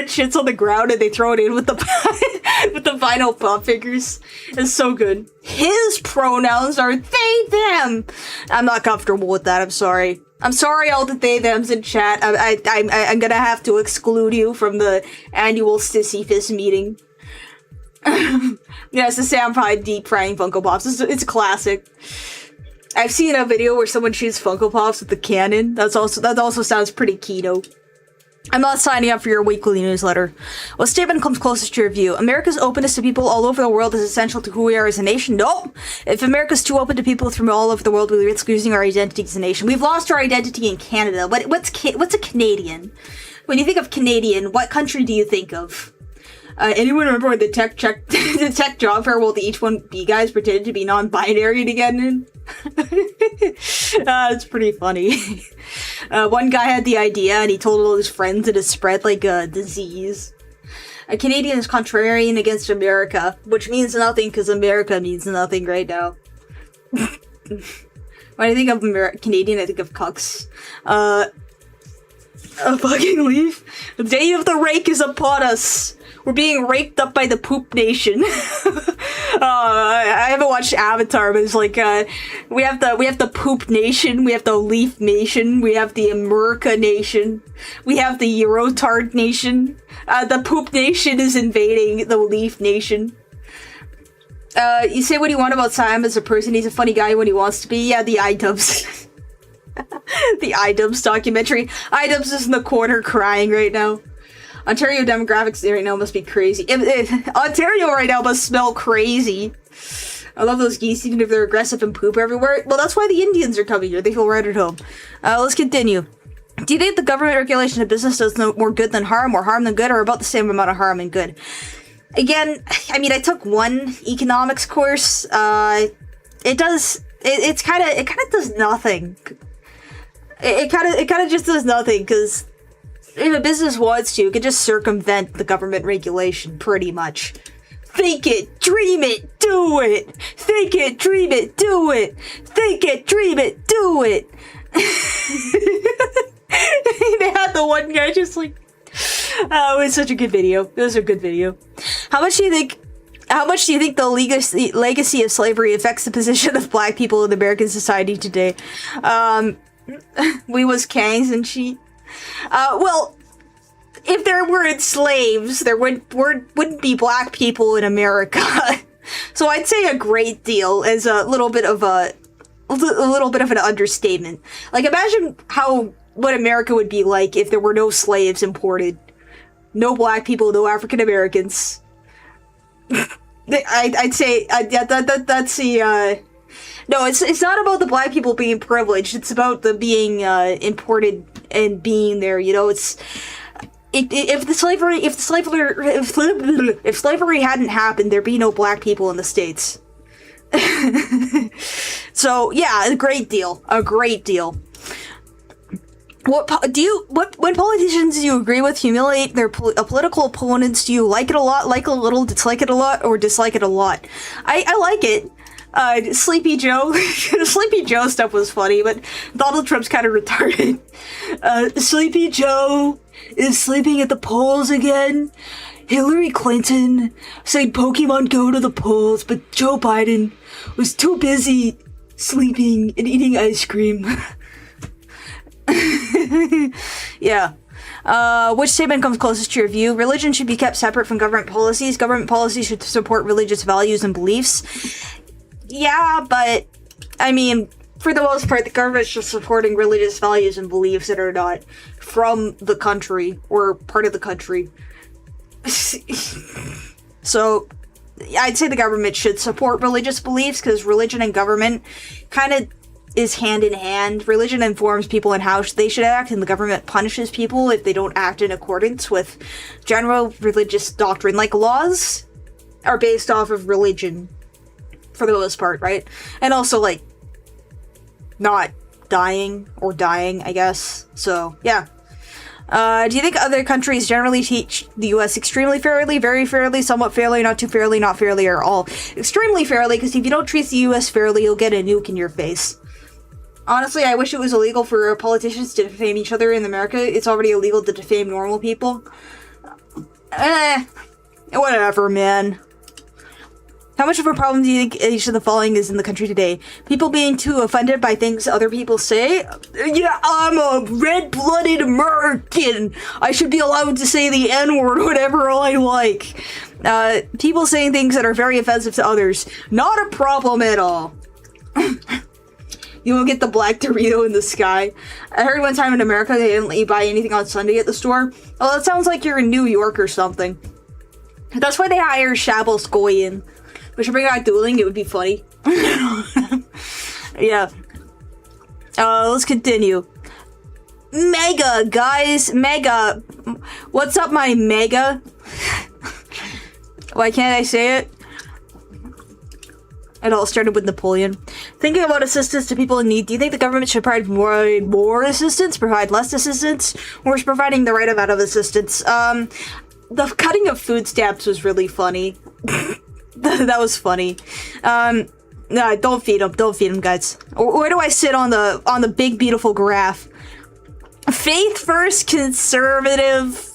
Speaker 1: shits on the ground and they throw it in with the with the vinyl pop figures. It's so good. His pronouns are they, them. I'm not comfortable with that. I'm sorry. I'm sorry, all the they, thems in chat. I'm gonna have to exclude you from the annual Sisyphus meeting. Yeah, it's the Sam Hyde deep frying Funko Pops. It's a classic. I've seen a video where someone shoots Funko Pops with the cannon. That also sounds pretty keto. I'm not signing up for your weekly newsletter. What statement comes closest to your view? America's openness to people all over the world is essential to who we are as a nation. No! If America's too open to people from all over the world, we risk losing our identity as a nation. We've lost our identity in Canada. What's a Canadian? When you think of Canadian, what country do you think of? Anyone remember when the tech job fair, well, the H1B guys pretended to be non-binary to get in? It's pretty funny. One guy had the idea and he told all his friends it has spread like a disease. A Canadian is contrarian against America, which means nothing because America means nothing right now. When I think of Canadian, I think of cucks. A fucking leaf. The day of the rake is upon us. We're being raked up by the poop nation. I haven't watched Avatar, but it's like, we have the poop nation, we have the leaf nation, we have the America nation, we have the Eurotard nation. The poop nation is invading the leaf nation. You say what you want about Sam as a person, he's a funny guy when he wants to be. Yeah, the iDubbbz. The iDubbbz documentary. iDubbbz is in the corner crying right now. Ontario demographics right now must be crazy. Ontario right now must smell crazy. I love those geese, even if they're aggressive and poop everywhere. Well, that's why the Indians are coming here. They feel right at home. Let's continue. Do you think the government regulation of business does more good than harm, more harm than good, or about the same amount of harm and good? Again, I mean, I took one economics course. It kind of does nothing. It kind of just does nothing, because if a business wants to, it could just circumvent the government regulation, pretty much. Think it, dream it, do it! Think it, dream it, do it! Think it, dream it, do it! They had the one guy just like... Oh, it was such a good video. It was a good video. How much do you think How much do you think the legacy of slavery affects the position of black people in American society today? We was kings and she. Well, if there weren't slaves, there wouldn't be black people in America. So I'd say a great deal is a little bit of an understatement. Like, imagine what America would be like if there were no slaves imported, no black people, no African Americans. I'd say that's the. No, it's not about the black people being privileged. It's about the being imported and being there. You know, it's. If slavery hadn't happened, there'd be no black people in the States. So yeah, a great deal. When politicians you agree with humiliate their political opponents, do you like it a lot, like a little, dislike it a lot, or dislike it a lot? I like it. Sleepy Joe, Sleepy Joe stuff was funny, but Donald Trump's kind of retarded. Sleepy Joe is sleeping at the polls again. Hillary Clinton said Pokemon Go to the polls, but Joe Biden was too busy sleeping and eating ice cream. Yeah. Which statement comes closest to your view? Religion should be kept separate from government policies. Government policies should support religious values and beliefs. Yeah, but, I mean, for the most part, the government's just supporting religious values and beliefs that are not from the country or part of the country. So, I'd say the government should support religious beliefs because religion and government kind of is hand in hand. Religion informs people in how they should act, and the government punishes people if they don't act in accordance with general religious doctrine. Like, laws are based off of religion, for the most part, right? And also, like, not dying, I guess. So, yeah. Do you think other countries generally teach the US extremely fairly, very fairly, somewhat fairly, not too fairly, not fairly, or all? Extremely fairly, because if you don't treat the US fairly, you'll get a nuke in your face. Honestly, I wish it was illegal for politicians to defame each other in America. It's already illegal to defame normal people. Whatever, man. How much of a problem do you think each of the following is in the country today? People being too offended by things other people say? Yeah, I'm a red-blooded American. I should be allowed to say the N-word whatever I like. People saying things that are very offensive to others. Not a problem at all. You won't get the black Dorito in the sky. I heard one time in America they didn't let you buy anything on Sunday at the store. Oh, that sounds like you're in New York or something. That's why they hire Shabos Goyen. We should bring out dueling, it would be funny. Yeah. Let's continue. Mega, guys. Mega. What's up, my mega? Why can't I say it? It all started with Napoleon. Thinking about assistance to people in need, do you think the government should provide more assistance, provide less assistance, or is providing the right amount of assistance? The cutting of food stamps was really funny. That was funny. No, don't feed them, guys. Where do I sit on the big, beautiful graph? Faith first, conservative.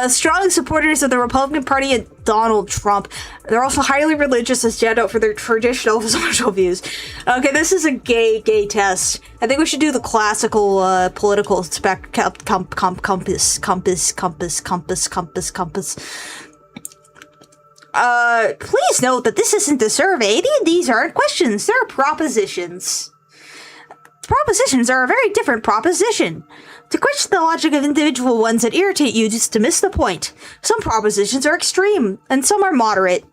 Speaker 1: Strong supporters of the Republican Party and Donald Trump. They're also highly religious and stand out for their traditional social views. Okay, this is a gay test. I think we should do the classical political compass. Please note that this isn't a survey. These aren't questions. They're propositions. Propositions are a very different proposition. To question the logic of individual ones that irritate you just to miss the point. Some propositions are extreme, and some are moderate.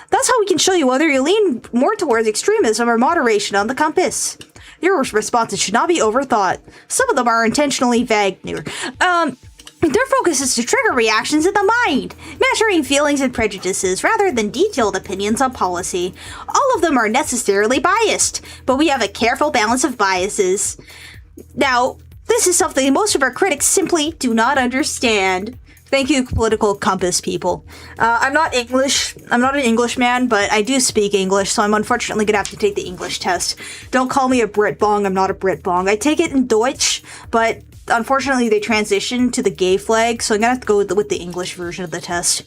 Speaker 1: That's how we can show you whether you lean more towards extremism or moderation on the compass. Your responses should not be overthought. Some of them are intentionally vague. Their focus is to trigger reactions in the mind, measuring feelings and prejudices rather than detailed opinions on policy. All of them are necessarily biased, but we have a careful balance of biases. Now, this is something most of our critics simply do not understand. Thank you, political compass people. I'm not English. I'm not an Englishman, but I do speak English, so I'm unfortunately gonna have to take the English test. Don't call me a Brit Bong. I'm not a Brit Bong. I take it in Deutsch, but unfortunately they transitioned to the gay flag, so I'm gonna have to go with the English version of the test.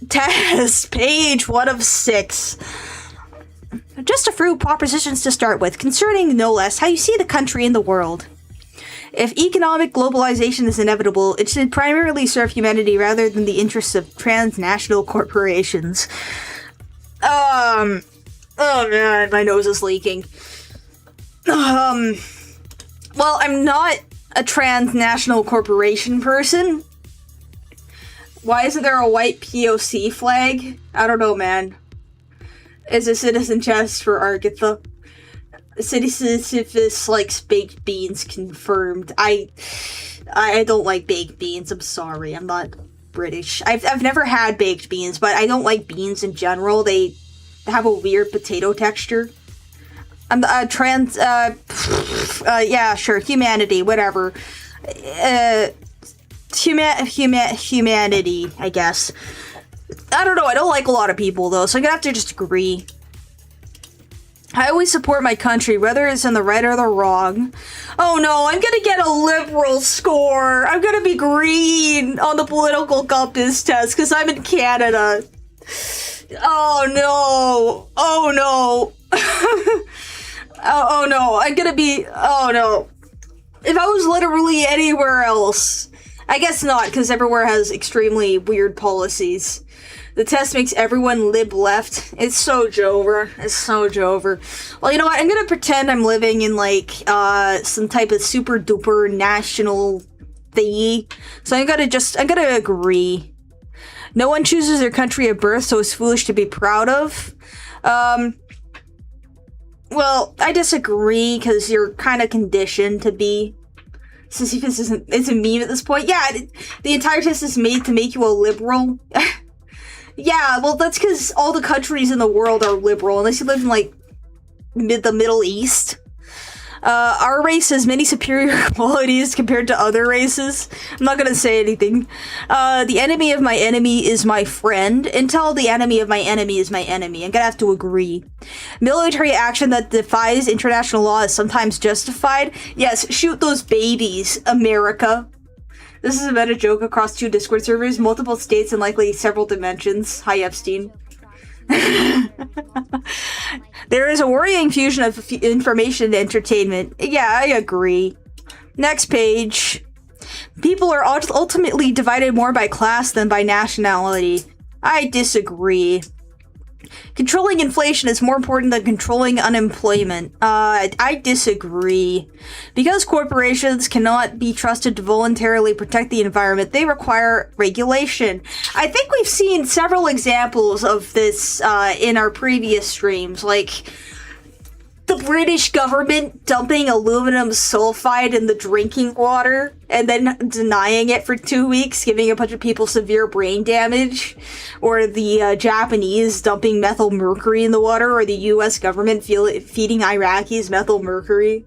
Speaker 1: Test, page 1 of 6. Just a few propositions to start with, concerning, no less, how you see the country and the world. If economic globalization is inevitable, it should primarily serve humanity rather than the interests of transnational corporations. Oh man, my nose is leaking. Well, I'm not a transnational corporation person. Why isn't there a white POC flag? I don't know, man. Is a citizen chest for Argatha. Citizenship likes baked beans confirmed. I don't like baked beans. I'm sorry. I'm not British. I've never had baked beans, but I don't like beans in general. They have a weird potato texture. I'm yeah, sure. Humanity, whatever. Humanity, I guess. I don't know. I don't like a lot of people though, so I'm gonna have to just agree. I always support my country, whether it's in the right or the wrong. Oh no, I'm gonna get a liberal score. I'm gonna be green on the political compass test because I'm in Canada. Oh no. Oh no. oh no. I'm gonna be. Oh no. If I was literally anywhere else. I guess not, because everywhere has extremely weird policies. The test makes everyone lib left. It's so Jover. It's so Jover. Well, you know what? I'm gonna pretend I'm living in, like, some type of super duper national thingy. So I'm gonna agree. No one chooses their country of birth, so it's foolish to be proud of. Well, I disagree, because you're kind of conditioned to be. Sisyphus it's a meme at this point. Yeah, the entire test is made to make you a liberal. Yeah, well, that's because all the countries in the world are liberal, unless you live in, like, the Middle East. Our race has many superior qualities compared to other races. I'm not gonna say anything. The enemy of my enemy is my friend, until the enemy of my enemy is my enemy. I'm gonna have to agree. Military action that defies international law is sometimes justified. Yes, shoot those babies, America. This is a meta joke across 2 Discord servers, multiple states, and likely several dimensions. Hi, Epstein. There is a worrying fusion of information and entertainment. Yeah, I agree. Next page. People are ultimately divided more by class than by nationality. I disagree. Controlling inflation is more important than controlling unemployment. I disagree. Because corporations cannot be trusted to voluntarily protect the environment, they require regulation. I think we've seen several examples of this in our previous streams, like the British government dumping aluminum sulfide in the drinking water and then denying it for 2 weeks, giving a bunch of people severe brain damage, or the Japanese dumping methyl mercury in the water, or the US government feeding Iraqis methyl mercury.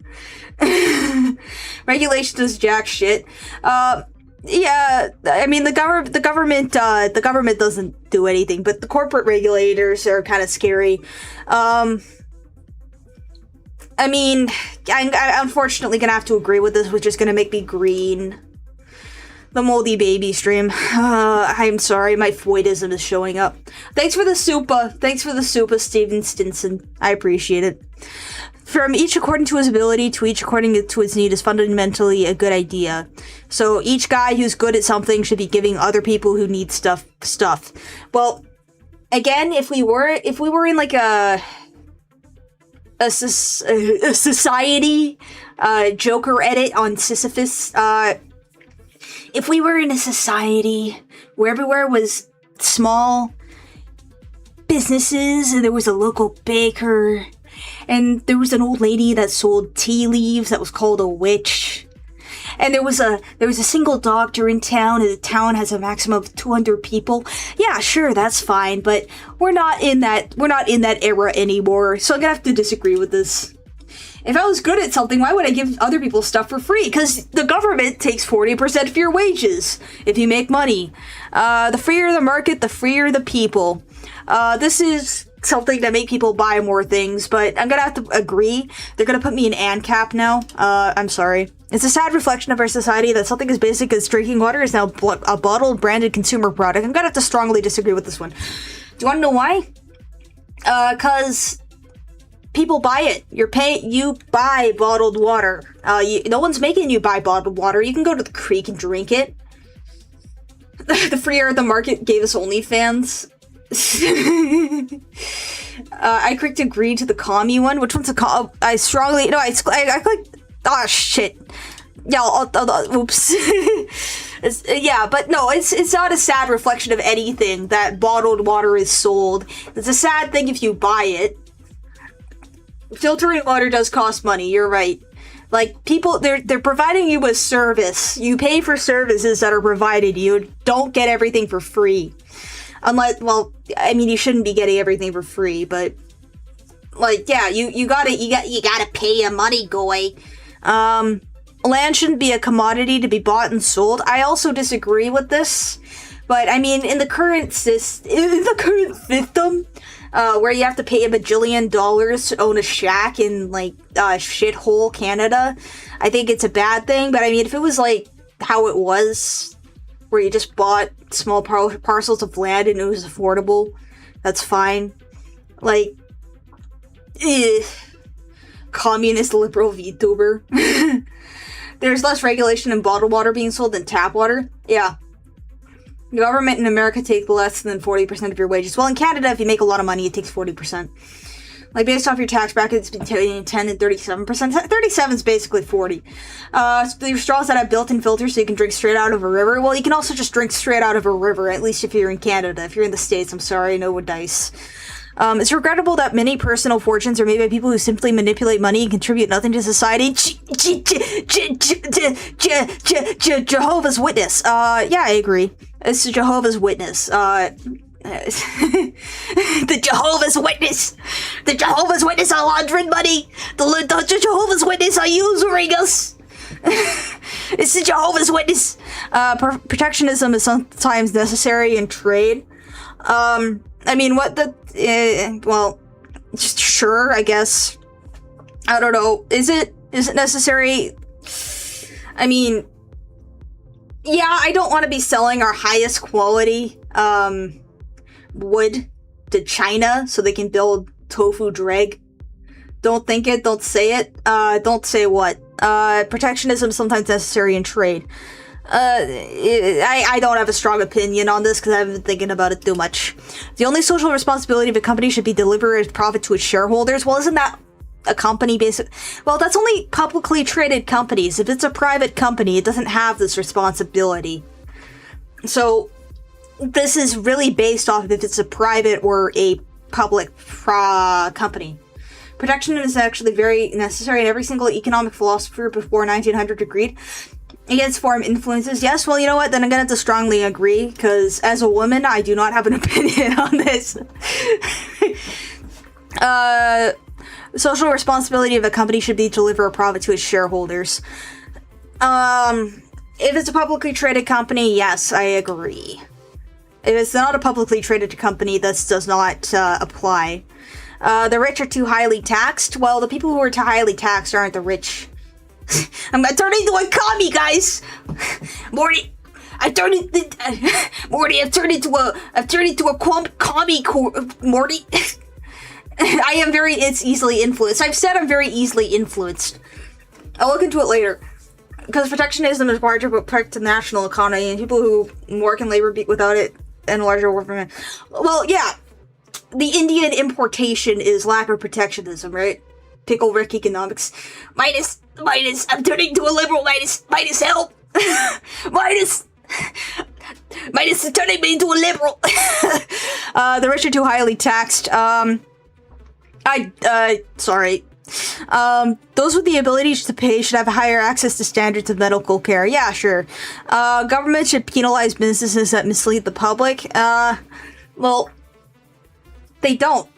Speaker 1: Regulation does jack shit. Yeah, I mean, the government doesn't do anything, but the corporate regulators are kind of scary. I mean, I'm unfortunately gonna have to agree with this, which is gonna make me green. The moldy baby stream. I'm sorry, my voidism is showing up. Thanks for the super. Thanks for the super, Steven Stinson. I appreciate it. From each according to his ability to each according to his need is fundamentally a good idea. So each guy who's good at something should be giving other people who need stuff. Well, again, if we were in like a society, Joker edit on Sisyphus, if we were in a society where everywhere was small businesses and there was a local baker and there was an old lady that sold tea leaves that was called a witch, and there was a single doctor in town, and the town has a maximum of 200 people. Yeah, sure, that's fine, but we're not in that era anymore, so I'm gonna have to disagree with this. If I was good at something, why would I give other people stuff for free? Because the government takes 40% of your wages if you make money. The freer the market, the freer the people. This is something to make people buy more things, but I'm gonna have to agree. They're gonna put me in ANCAP now. I'm sorry. It's a sad reflection of our society that something as basic as drinking water is now a bottled, branded consumer product. I'm gonna have to strongly disagree with this one. Do you wanna know why? Cause people buy it. You buy bottled water. No one's making you buy bottled water. You can go to the creek and drink it. The free air at the market gave us OnlyFans. I clicked agree to the commie one. Which one's a I clicked. Oh shit. Yeah. Oops. Yeah, but no, it's not a sad reflection of anything that bottled water is sold. It's a sad thing if you buy it. Filtering water does cost money. You're right. Like, people, they're providing you with service. You pay for services that are provided. You don't get everything for free. Unless, well, I mean, you shouldn't be getting everything for free, but, like, yeah, you gotta pay your money, goy. Land shouldn't be a commodity to be bought and sold. I also disagree with this, but, I mean, in the current system, where you have to pay $1 bajillion to own a shack in, like, shithole Canada, I think it's a bad thing. But I mean, if it was like how it was, where you just bought small parcels of land and it was affordable, that's fine. Like, communist liberal VTuber. There's less regulation in bottled water being sold than tap water. Yeah. The government in America takes less than 40% of your wages. Well, in Canada, if you make a lot of money, it takes 40%. Like, based off your tax bracket, it's between 10 and 37%. 37 is basically 40. There's straws that have built-in filters so you can drink straight out of a river. Well, you can also just drink straight out of a river, at least if you're in Canada. If you're in the States, I'm sorry, no dice. It's regrettable that many personal fortunes are made by people who simply manipulate money and contribute nothing to society. Jehovah's Witness. Yeah, I agree. It's Jehovah's Witness. The Jehovah's Witness. The Jehovah's Witness are laundering money. The Jehovah's Witness are using us. It's the Jehovah's Witness. Protectionism is sometimes necessary in trade. I mean, well, sure, I guess. I don't know. Is it necessary? I mean, yeah, I don't want to be selling our highest quality, wood to China so they can build tofu dreg. Don't think it, don't say it. Don't say what. Protectionism is sometimes necessary in trade. I don't have a strong opinion on this because I've been thinking about it too much. The only social responsibility of a company should be deliver its profit to its shareholders. Well, isn't that a company basic? Well, that's only publicly traded companies. If it's a private company, it doesn't have this responsibility. So, this is really based off if it's a private or a public company. Protection is actually very necessary, and every single economic philosopher before 1900 agreed. Against foreign influences, yes. Well, you know what? Then I'm gonna have to strongly agree, because as a woman, I do not have an opinion on this. Social responsibility of a company should be to deliver a profit to its shareholders. If it's a publicly traded company, yes, I agree. If it's not a publicly traded company, this does not apply. The rich are too highly taxed. Well, the people who are too highly taxed aren't the rich. I'm gonna turn into a commie, guys. Morty, I've turned into a commie, Morty. I am it's easily influenced. I've said I'm very easily influenced. I'll look into it later. Because protectionism is required to protect the national economy, and people who work in labor without it and larger government. Well, yeah. The Indian importation is lack of protectionism, right? Pickle Rick economics. Minus, I'm turning to a liberal, minus, help! minus is turning me into a liberal! The rich are too highly taxed. Sorry. Those with the ability to pay should have higher access to standards of medical care. Yeah, sure. Government should penalize businesses that mislead the public. Well, they don't.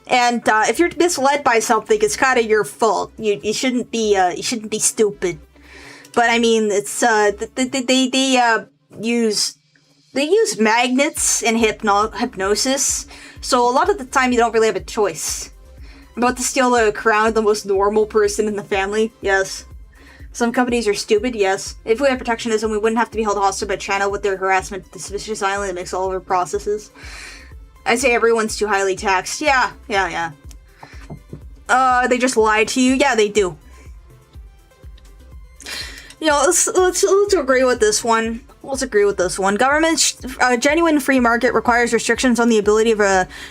Speaker 1: And if you're misled by something, it's kind of your fault. You shouldn't be stupid. But I mean, it's they use magnets and hypnosis So a lot of the time you don't really have a choice. I'm about to steal the crown of the most normal person in the family? Yes. Some companies are stupid? Yes. If we had protectionism, we wouldn't have to be held hostage by China with their harassment to suspicious island that makes all of our processes. I say everyone's too highly taxed. Yeah. They just lied to you? Yeah, they do. You know, let's agree with this one. Let's agree with this one. A genuine free market requires restrictions on the ability of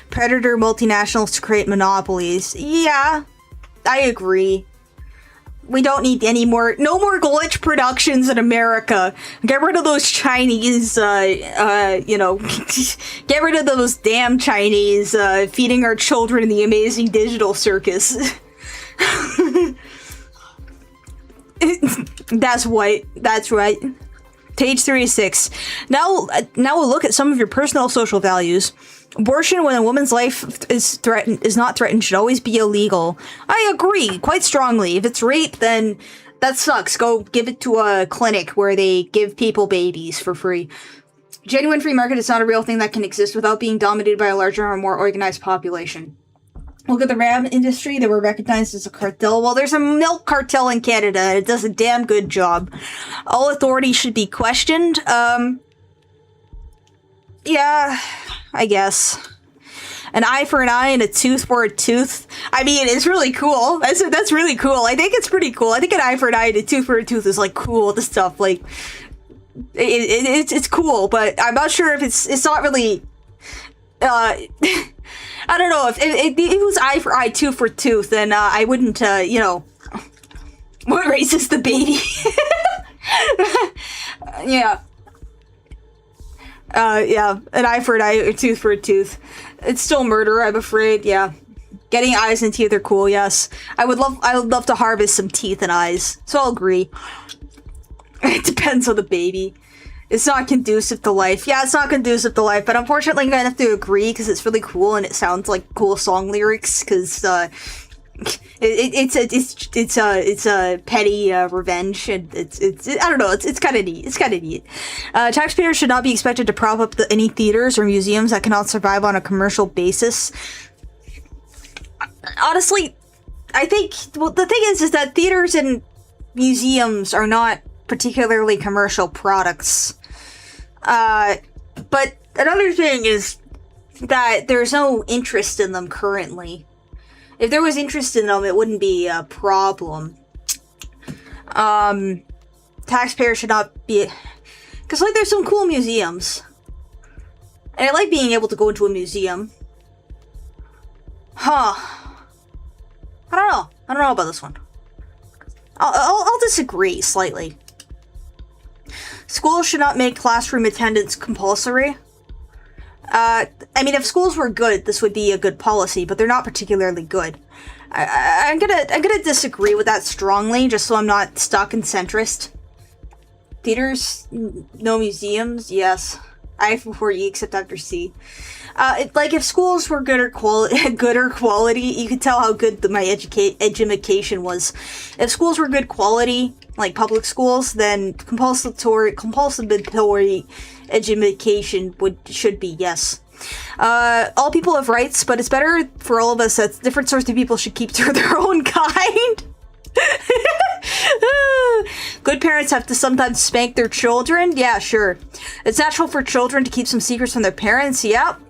Speaker 1: predator multinationals to create monopolies. Yeah, I agree. We don't need no more glitch productions in America. Get rid of those Chinese, get rid of those damn Chinese, feeding our children in the amazing digital circus. That's right. Page 36. Now we'll look at some of your personal social values. Abortion when a woman's life is not threatened should always be illegal. I agree, quite strongly. If it's rape, then that sucks. Go give it to a clinic where they give people babies for free. Genuine free market is not a real thing that can exist without being dominated by a larger or more organized population. Look at the ram industry. They were recognized as a cartel. Well, there's a milk cartel in Canada, and it does a damn good job. All authority should be questioned. Yeah, I guess. An eye for an eye and a tooth for a tooth. I mean, it's really cool. That's really cool. I think it's pretty cool. I think an eye for an eye and a tooth for a tooth is, like, cool. The stuff, like, it's cool, but I'm not sure if it's not really, I don't know, if it was eye for eye, tooth for tooth, then, I wouldn't, what race is the baby? Yeah. An eye for an eye, a tooth for a tooth. It's still murder, I'm afraid, yeah. Getting eyes and teeth are cool, yes. I would love to harvest some teeth and eyes, so I'll agree. It depends on the baby. It's not conducive to life. Yeah, it's not conducive to life, but unfortunately I'm gonna have to agree because it's really cool and it sounds like cool song lyrics, because, it's a petty revenge, and it's I don't know, it's kind of neat. It's kind of neat. Taxpayers should not be expected to prop up any theaters or museums that cannot survive on a commercial basis. Honestly, I think, well, the thing is that theaters and museums are not particularly commercial products. But another thing is that there's no interest in them currently. If there was interest in them, it wouldn't be a problem. Taxpayers should not be... Because, like, there's some cool museums. And I like being able to go into a museum. Huh. I don't know. I don't know about this one. I'll disagree slightly. Schools should not make classroom attendance compulsory. I mean, if schools were good, this would be a good policy, but they're not particularly good. I'm gonna disagree with that strongly, just so I'm not stuck in centrist. Theaters, no museums, yes. I before E except after C. Like if schools were gooder quality, you could tell how good my education was. If schools were good quality, like public schools, then compulsory education should be yes. All people have rights, but it's better for all of us that different sorts of people should keep to their own kind. Good parents have to sometimes spank their children. Yeah, sure. It's natural for children to keep some secrets from their parents. Yep.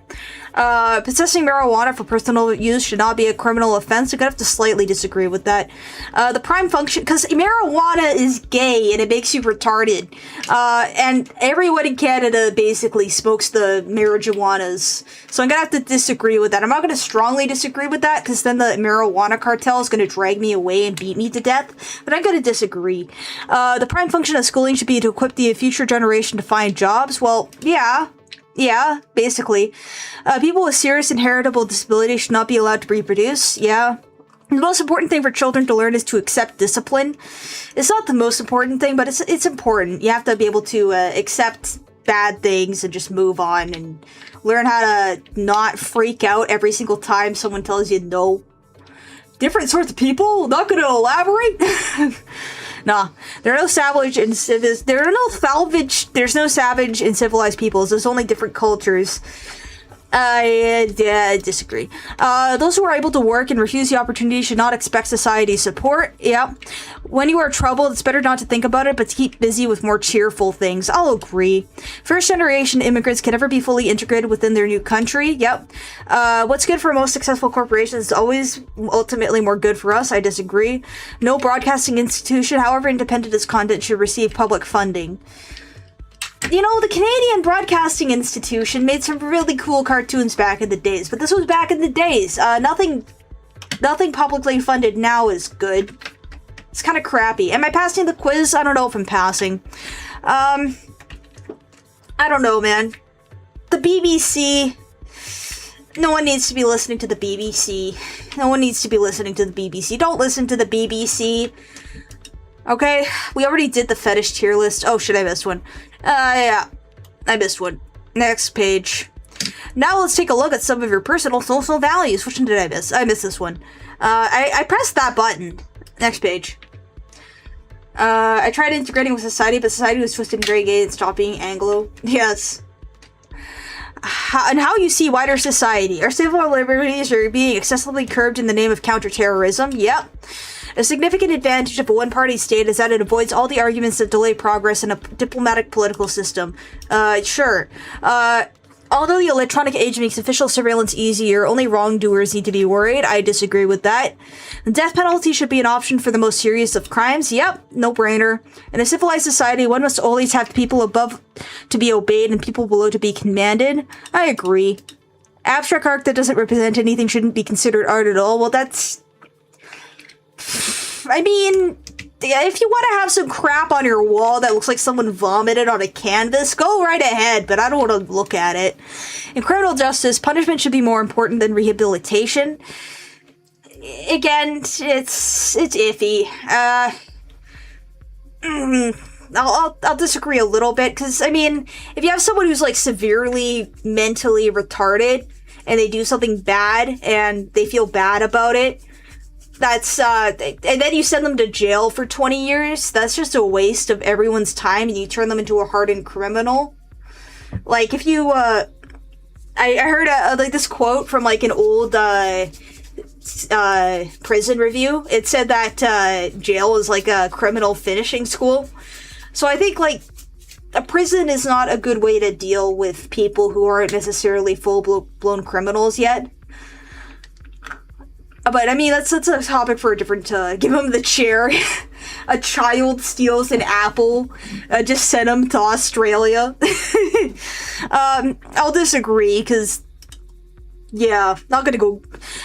Speaker 1: Possessing marijuana for personal use should not be a criminal offense. I'm gonna have to slightly disagree with that. The prime function, because marijuana is gay and it makes you retarded. And everyone in Canada basically smokes the marijuanas. So I'm gonna have to disagree with that. I'm not gonna strongly disagree with that, because then the marijuana cartel is gonna drag me away and beat me to death. But I'm gonna disagree. The prime function of schooling should be to equip the future generation to find jobs. Well, yeah. Yeah, basically. People with serious inheritable disabilities should not be allowed to reproduce. Yeah. The most important thing for children to learn is to accept discipline. It's not the most important thing, but it's important. You have to be able to accept bad things and just move on and learn how to not freak out every single time someone tells you no. Different sorts of people? Not gonna elaborate? Nah, there are no savage and there's no savage and civilized peoples. There's only different cultures. I disagree. Those who are able to work and refuse the opportunity should not expect society's support. Yeah. When you are troubled, it's better not to think about it, but to keep busy with more cheerful things. I'll agree. First-generation immigrants can never be fully integrated within their new country. Yep. What's good for most successful corporations is always ultimately more good for us. I disagree. No broadcasting institution, however independent its content, should receive public funding. You know, the Canadian Broadcasting Institution made some really cool cartoons back in the days, but this was back in the days. Nothing publicly funded now is good. It's kind of crappy. Am I passing the quiz? I don't know if I'm passing. I don't know, man. The BBC... No one needs to be listening to the BBC. No one needs to be listening to the BBC. Don't listen to the BBC. Okay? We already did the Fetish tier list. Oh shit, I missed one. Yeah. I missed one. Next page. Now let's take a look at some of your personal social values. Which one did I miss? I missed this one. I pressed that button. Next page. I tried integrating with society, but society was twisted and very gay and stopped being Anglo. Yes. And how you see wider society. Our civil liberties are being excessively curbed in the name of counterterrorism. Yep. A significant advantage of a one-party state is that it avoids all the arguments that delay progress in a diplomatic political system. Sure. Although the electronic age makes official surveillance easier, only wrongdoers need to be worried. I disagree with that. The death penalty should be an option for the most serious of crimes. Yep, no-brainer. In a civilized society, one must always have people above to be obeyed and people below to be commanded. I agree. Abstract art that doesn't represent anything shouldn't be considered art at all. Well, that's... I mean, if you want to have some crap on your wall that looks like someone vomited on a canvas, go right ahead, but I don't want to look at it. In criminal justice, punishment should be more important than rehabilitation. Again, it's iffy. I'll disagree a little bit, because, I mean, if you have someone who's, like, severely mentally retarded, and they do something bad, and they feel bad about it, that's, and then you send them to jail for 20 years, that's just a waste of everyone's time, and you turn them into a hardened criminal. Like, if you, I heard, like, this quote from, like, an old, prison review. It said that, jail is like a criminal finishing school. So I think, like, a prison is not a good way to deal with people who aren't necessarily full-blown criminals yet. But, I mean, that's a topic for a different, give him the chair. A child steals an apple. Just send him to Australia. I'll disagree, because, yeah, not gonna go...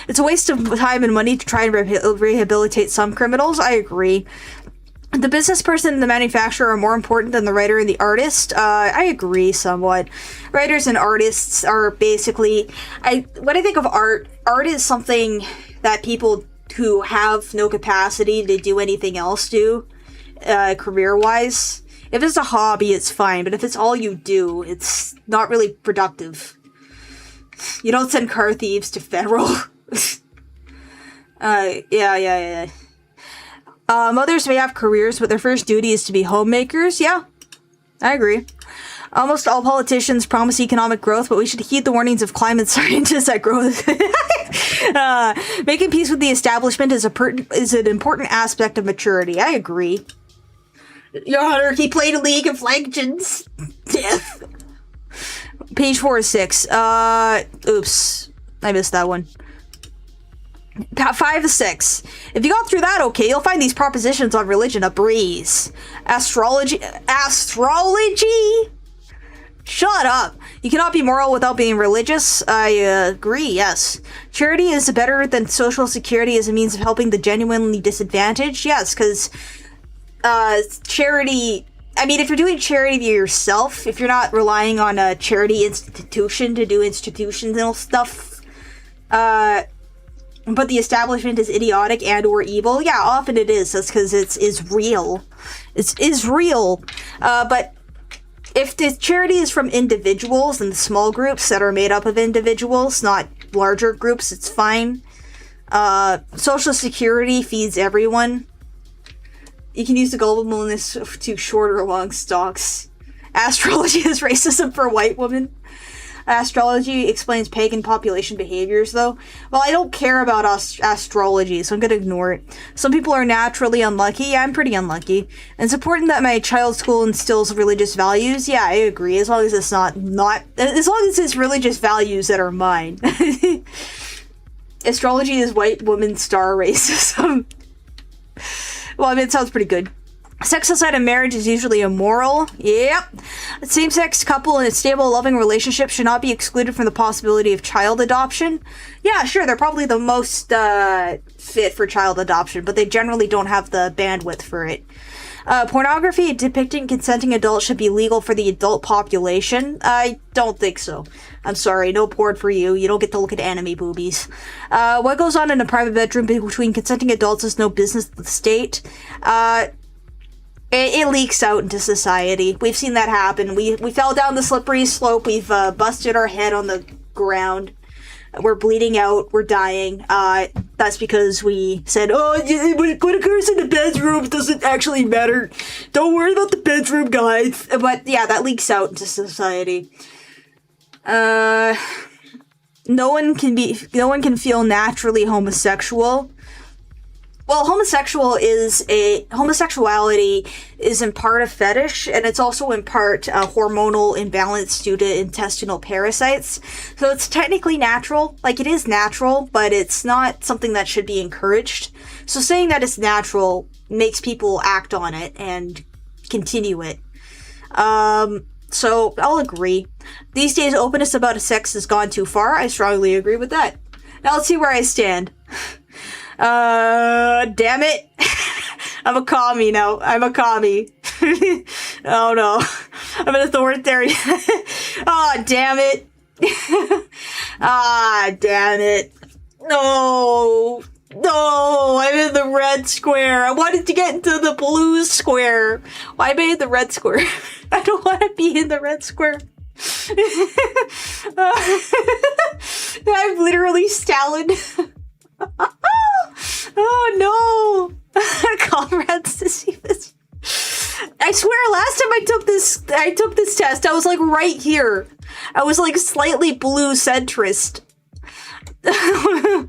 Speaker 1: It's a waste of time and money to try and rehabilitate some criminals. I agree. The business person and the manufacturer are more important than the writer and the artist. I agree somewhat. Writers and artists are basically... When I think of art is something that people who have no capacity to do anything else do, career-wise. If it's a hobby, it's fine, but if it's all you do, it's not really productive. You don't send car thieves to federal. Yeah. Mothers may have careers, but their first duty is to be homemakers. Yeah, I agree. Almost all politicians promise economic growth, but we should heed the warnings of climate scientists that growth... Making peace with the establishment is an important aspect of maturity. I agree. Your Honor, he played a League of Legends. Death. Page 4 of 6. Oops. I missed that one. 5 of 6. If you got through that okay, you'll find these propositions on religion a breeze. Astrology? Shut up. You cannot be moral without being religious. I agree, yes. Charity is better than social security as a means of helping the genuinely disadvantaged. Yes, because charity... I mean, if you're doing charity to yourself, if you're not relying on a charity institution to do institutional stuff, but the establishment is idiotic and or evil, yeah, often it is. That's because it's real. It is real. But if the charity is from individuals and small groups that are made up of individuals, not larger groups, it's fine. Social Security feeds everyone. You can use the globalness to short or long stocks. Astrology is racism for white women. Astrology explains pagan population behaviors, though. Well, I don't care about astrology, so I'm gonna ignore it. Some people are naturally unlucky. Yeah, I'm pretty unlucky. And it's important that my child's school instills religious values. Yeah, I agree. As long as it's not as long as it's religious values that are mine. Astrology is white woman star racism. Well, I mean, it sounds pretty good. Sex outside of marriage is usually immoral. Yep. A same-sex couple in a stable, loving relationship should not be excluded from the possibility of child adoption. Yeah, sure, they're probably the most fit for child adoption, but they generally don't have the bandwidth for it. Pornography depicting consenting adults should be legal for the adult population. I don't think so. I'm sorry, no porn for you. You don't get to look at anime boobies. What goes on in a private bedroom between consenting adults is no business of the state. It leaks out into society. We've seen that happen. We fell down the slippery slope. We've busted our head on the ground. We're bleeding out. We're dying. That's because we said, oh, what occurs in the bedroom doesn't actually matter. Don't worry about the bedroom, guys. But yeah, that leaks out into society. No one can feel naturally homosexual. Well, homosexuality is in part a fetish, and it's also in part hormonal imbalance due to intestinal parasites. So it's technically natural. Like, it is natural, but it's not something that should be encouraged. So saying that it's natural makes people act on it and continue it. So I'll agree. These days, openness about sex has gone too far. I strongly agree with that. Now let's see where I stand. Damn it. I'm a commie now. I'm a commie. Oh no. I'm an authoritarian. Ah, damn it. Ah, damn it. No. No, I'm in the red square. I wanted to get into the blue square. Why am I in the red square? I don't want to be in the red square. I'm literally Stalin. Oh no! Comrades to see this. I swear, last time I took this test, I was like right here. I was like slightly blue centrist. Oh,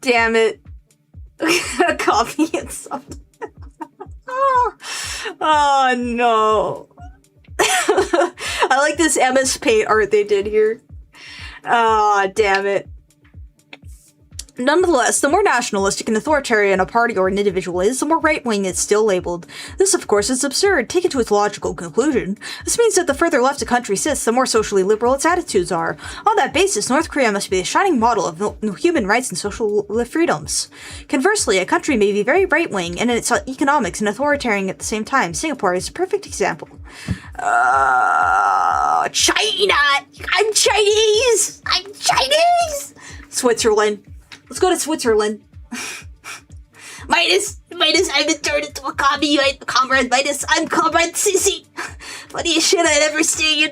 Speaker 1: damn it. Copy and something. Oh no. I like this MS Paint art they did here. Oh, damn it. Nonetheless, the more nationalistic and authoritarian a party or an individual is, the more right-wing it's still labeled. This, of course, is absurd, taken to its logical conclusion. This means that the further left a country sits, the more socially liberal its attitudes are. On that basis, North Korea must be a shining model of human rights and social freedoms. Conversely, a country may be very right-wing and in its economics and authoritarian at the same time. Singapore is a perfect example. China! I'm Chinese! I'm Chinese! Switzerland. Let's go to Switzerland. Midas, I've been turned into a commie, Comrade Midas. I'm Comrade Sissy. Funniest shit I'd ever seen.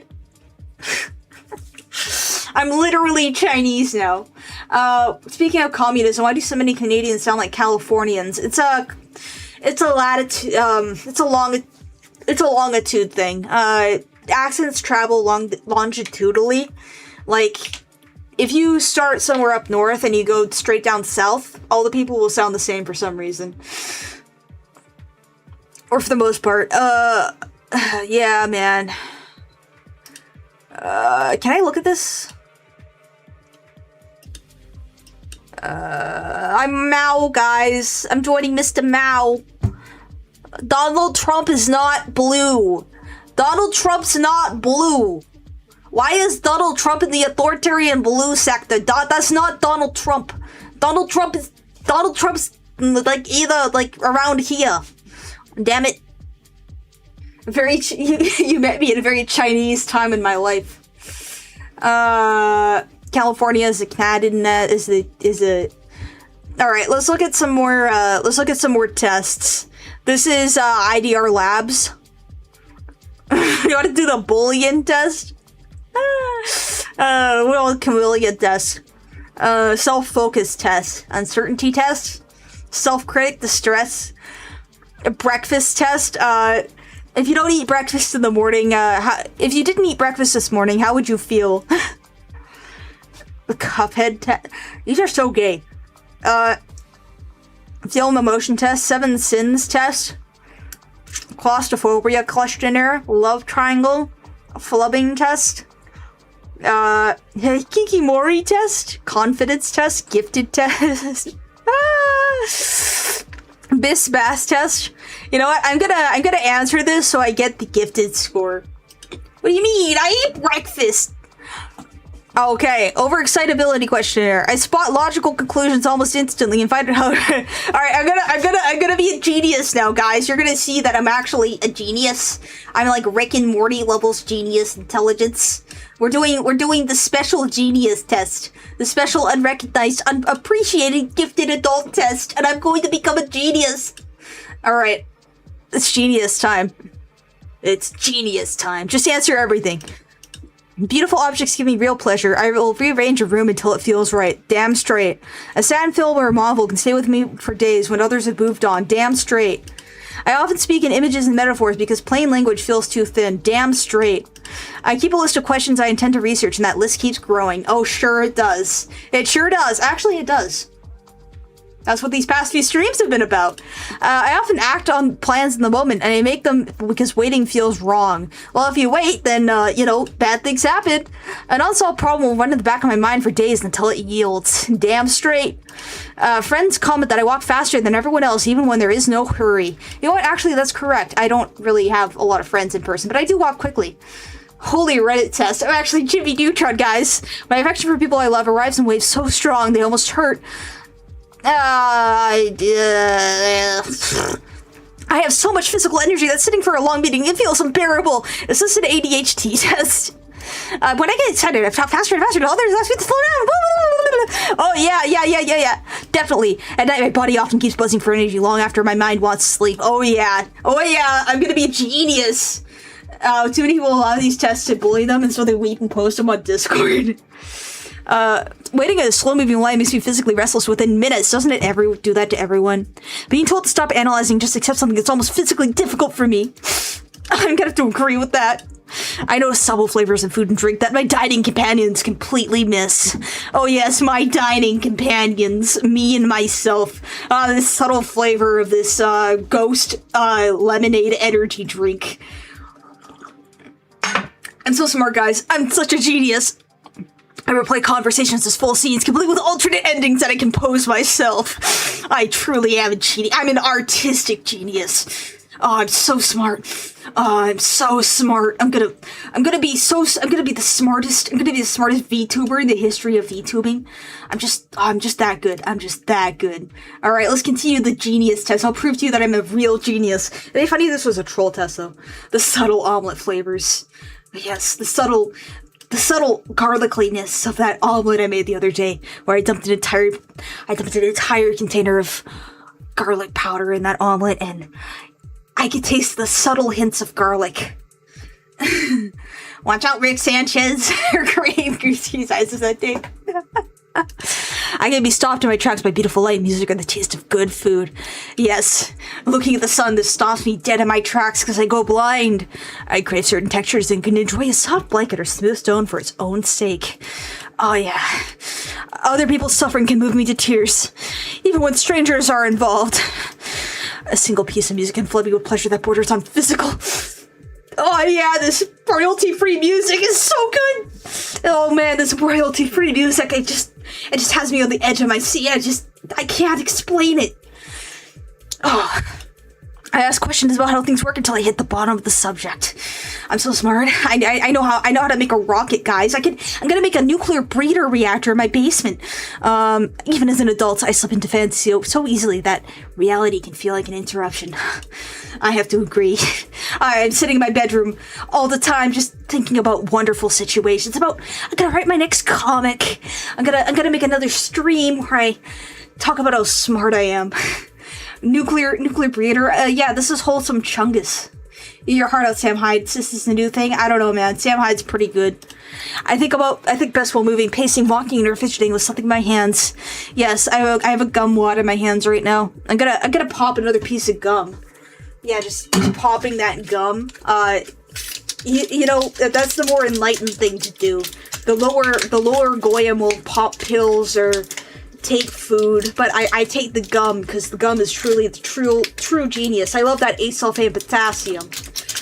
Speaker 1: I'm literally Chinese now. Speaking of communism, why do so many Canadians sound like Californians? It's a latitude, it's a longitude thing. Accents travel longitudinally. Like, if you start somewhere up north and you go straight down south, all the people will sound the same for some reason. Or for the most part. Yeah, man. Can I look at this? I'm Mao, guys. I'm joining Mr. Mao. Donald Trump is not blue. Donald Trump's not blue. Why is Donald Trump in the authoritarian blue sector? That's not Donald Trump. Donald Trump's like either like around here. Damn it. You met me at a very Chinese time in my life. California is a Canada is a. All right, let's look at some more. Let's look at some more tests. This is IDR Labs. You want to do the Boolean test? Well, chameleon test, self-focus test, uncertainty test, self-critic distress, breakfast test, If you don't eat breakfast in the morning, if you didn't eat breakfast this morning, how would you feel? The Cuphead test. These are so gay. Film emotion test, 7 sins test, claustrophobia questionnaire, love triangle, flubbing test, Kikimori test, confidence test, gifted test, Biss Bass test. You know what? I'm gonna answer this so I get the gifted score. What do you mean? I eat breakfast. Okay, overexcitability questionnaire. I spot logical conclusions almost instantly and find out. All right, I'm gonna be a genius now, guys. You're gonna see that I'm actually a genius. I'm like Rick and Morty levels genius intelligence. We're doing the special genius test, the special unrecognized, unappreciated, gifted adult test, and I'm going to become a genius. All right, it's genius time. It's genius time. Just answer everything. Beautiful objects give me real pleasure. I will rearrange a room until it feels right. Damn straight. A sad film or a novel can stay with me for days when others have moved on. Damn straight. I often speak in images and metaphors because plain language feels too thin. Damn straight. I keep a list of questions I intend to research, and that list keeps growing. Oh, sure it does. It sure does. Actually, it does. That's what these past few streams have been about. I often act on plans in the moment, and I make them because waiting feels wrong. Well, if you wait, then, bad things happen. An unsolved problem will run in the back of my mind for days until it yields. Damn straight. Friends comment that I walk faster than everyone else, even when there is no hurry. You know what? Actually, that's correct. I don't really have a lot of friends in person, but I do walk quickly. Holy Reddit test. I'm actually Jimmy Neutron, guys. My affection for people I love arrives in waves so strong they almost hurt. I have so much physical energy that sitting for a long meeting, it feels unbearable. Is this an ADHD test? When I get excited, I talk faster and faster to others, ask me to slow down. Oh, yeah. Definitely. At night, my body often keeps buzzing for energy long after my mind wants to sleep. Oh, yeah. I'm gonna be a genius. Too many people allow these tests to bully them, and so they weep and post them on Discord. Waiting in a slow-moving line makes me physically restless within minutes. Doesn't it do that to everyone? Being told to stop analyzing, just accept something that's almost physically difficult for me. I'm gonna have to agree with that. I notice subtle flavors in food and drink that my dining companions completely miss. Oh yes, my dining companions, me and myself. This subtle flavor of this ghost lemonade energy drink. I'm so smart, guys. I'm such a genius. I replay conversations as full scenes, complete with alternate endings that I compose myself. I truly am a genius. I'm an artistic genius. Oh, I'm so smart. Oh, I'm so smart. I'm gonna be the smartest. I'm gonna be the smartest VTuber in the history of VTubing. I'm just that good. I'm just that good. All right, let's continue the genius test. I'll prove to you that I'm a real genius. It'd be funny if this was a troll test, though. The subtle omelet flavors. Yes, the subtle garlicliness of that omelet I made the other day, where I dumped an entire container of garlic powder in that omelet, and I could taste the subtle hints of garlic. Watch out, Rick Sanchez. Her grave greasy sizes that day. I can be stopped in my tracks by beautiful light, music, and the taste of good food. Yes, looking at the sun, this stops me dead in my tracks because I go blind. I crave certain textures and can enjoy a soft blanket or smooth stone for its own sake. Oh yeah. Other people's suffering can move me to tears, even when strangers are involved. A single piece of music can flood me with pleasure that borders on physical. Oh yeah, this royalty-free music is so good! Oh man, this royalty-free music, it just has me on the edge of my seat. I can't explain it. Oh. I ask questions about how things work until I hit the bottom of the subject. I'm so smart. I know how to make a rocket, guys. I'm gonna make a nuclear breeder reactor in my basement. Even as an adult, I slip into fantasy so easily that reality can feel like an interruption. I have to agree. I'm sitting in my bedroom all the time, just thinking about wonderful situations. I'm gonna write my next comic. I'm gonna make another stream where I talk about how smart I am. Nuclear breeder. Yeah, this is wholesome chungus. Eat your heart out, Sam Hyde. This is the new thing. I don't know, man. Sam Hyde's pretty good. I think best while moving, pacing, walking, or fidgeting with something in my hands. Yes, I have a gum wad in my hands right now. I'm gonna pop another piece of gum. Yeah, just popping that gum. You know, that's the more enlightened thing to do. The lower Goyim will pop pills or take food, but I take the gum because the gum is truly the true genius. I love that acesulfame potassium.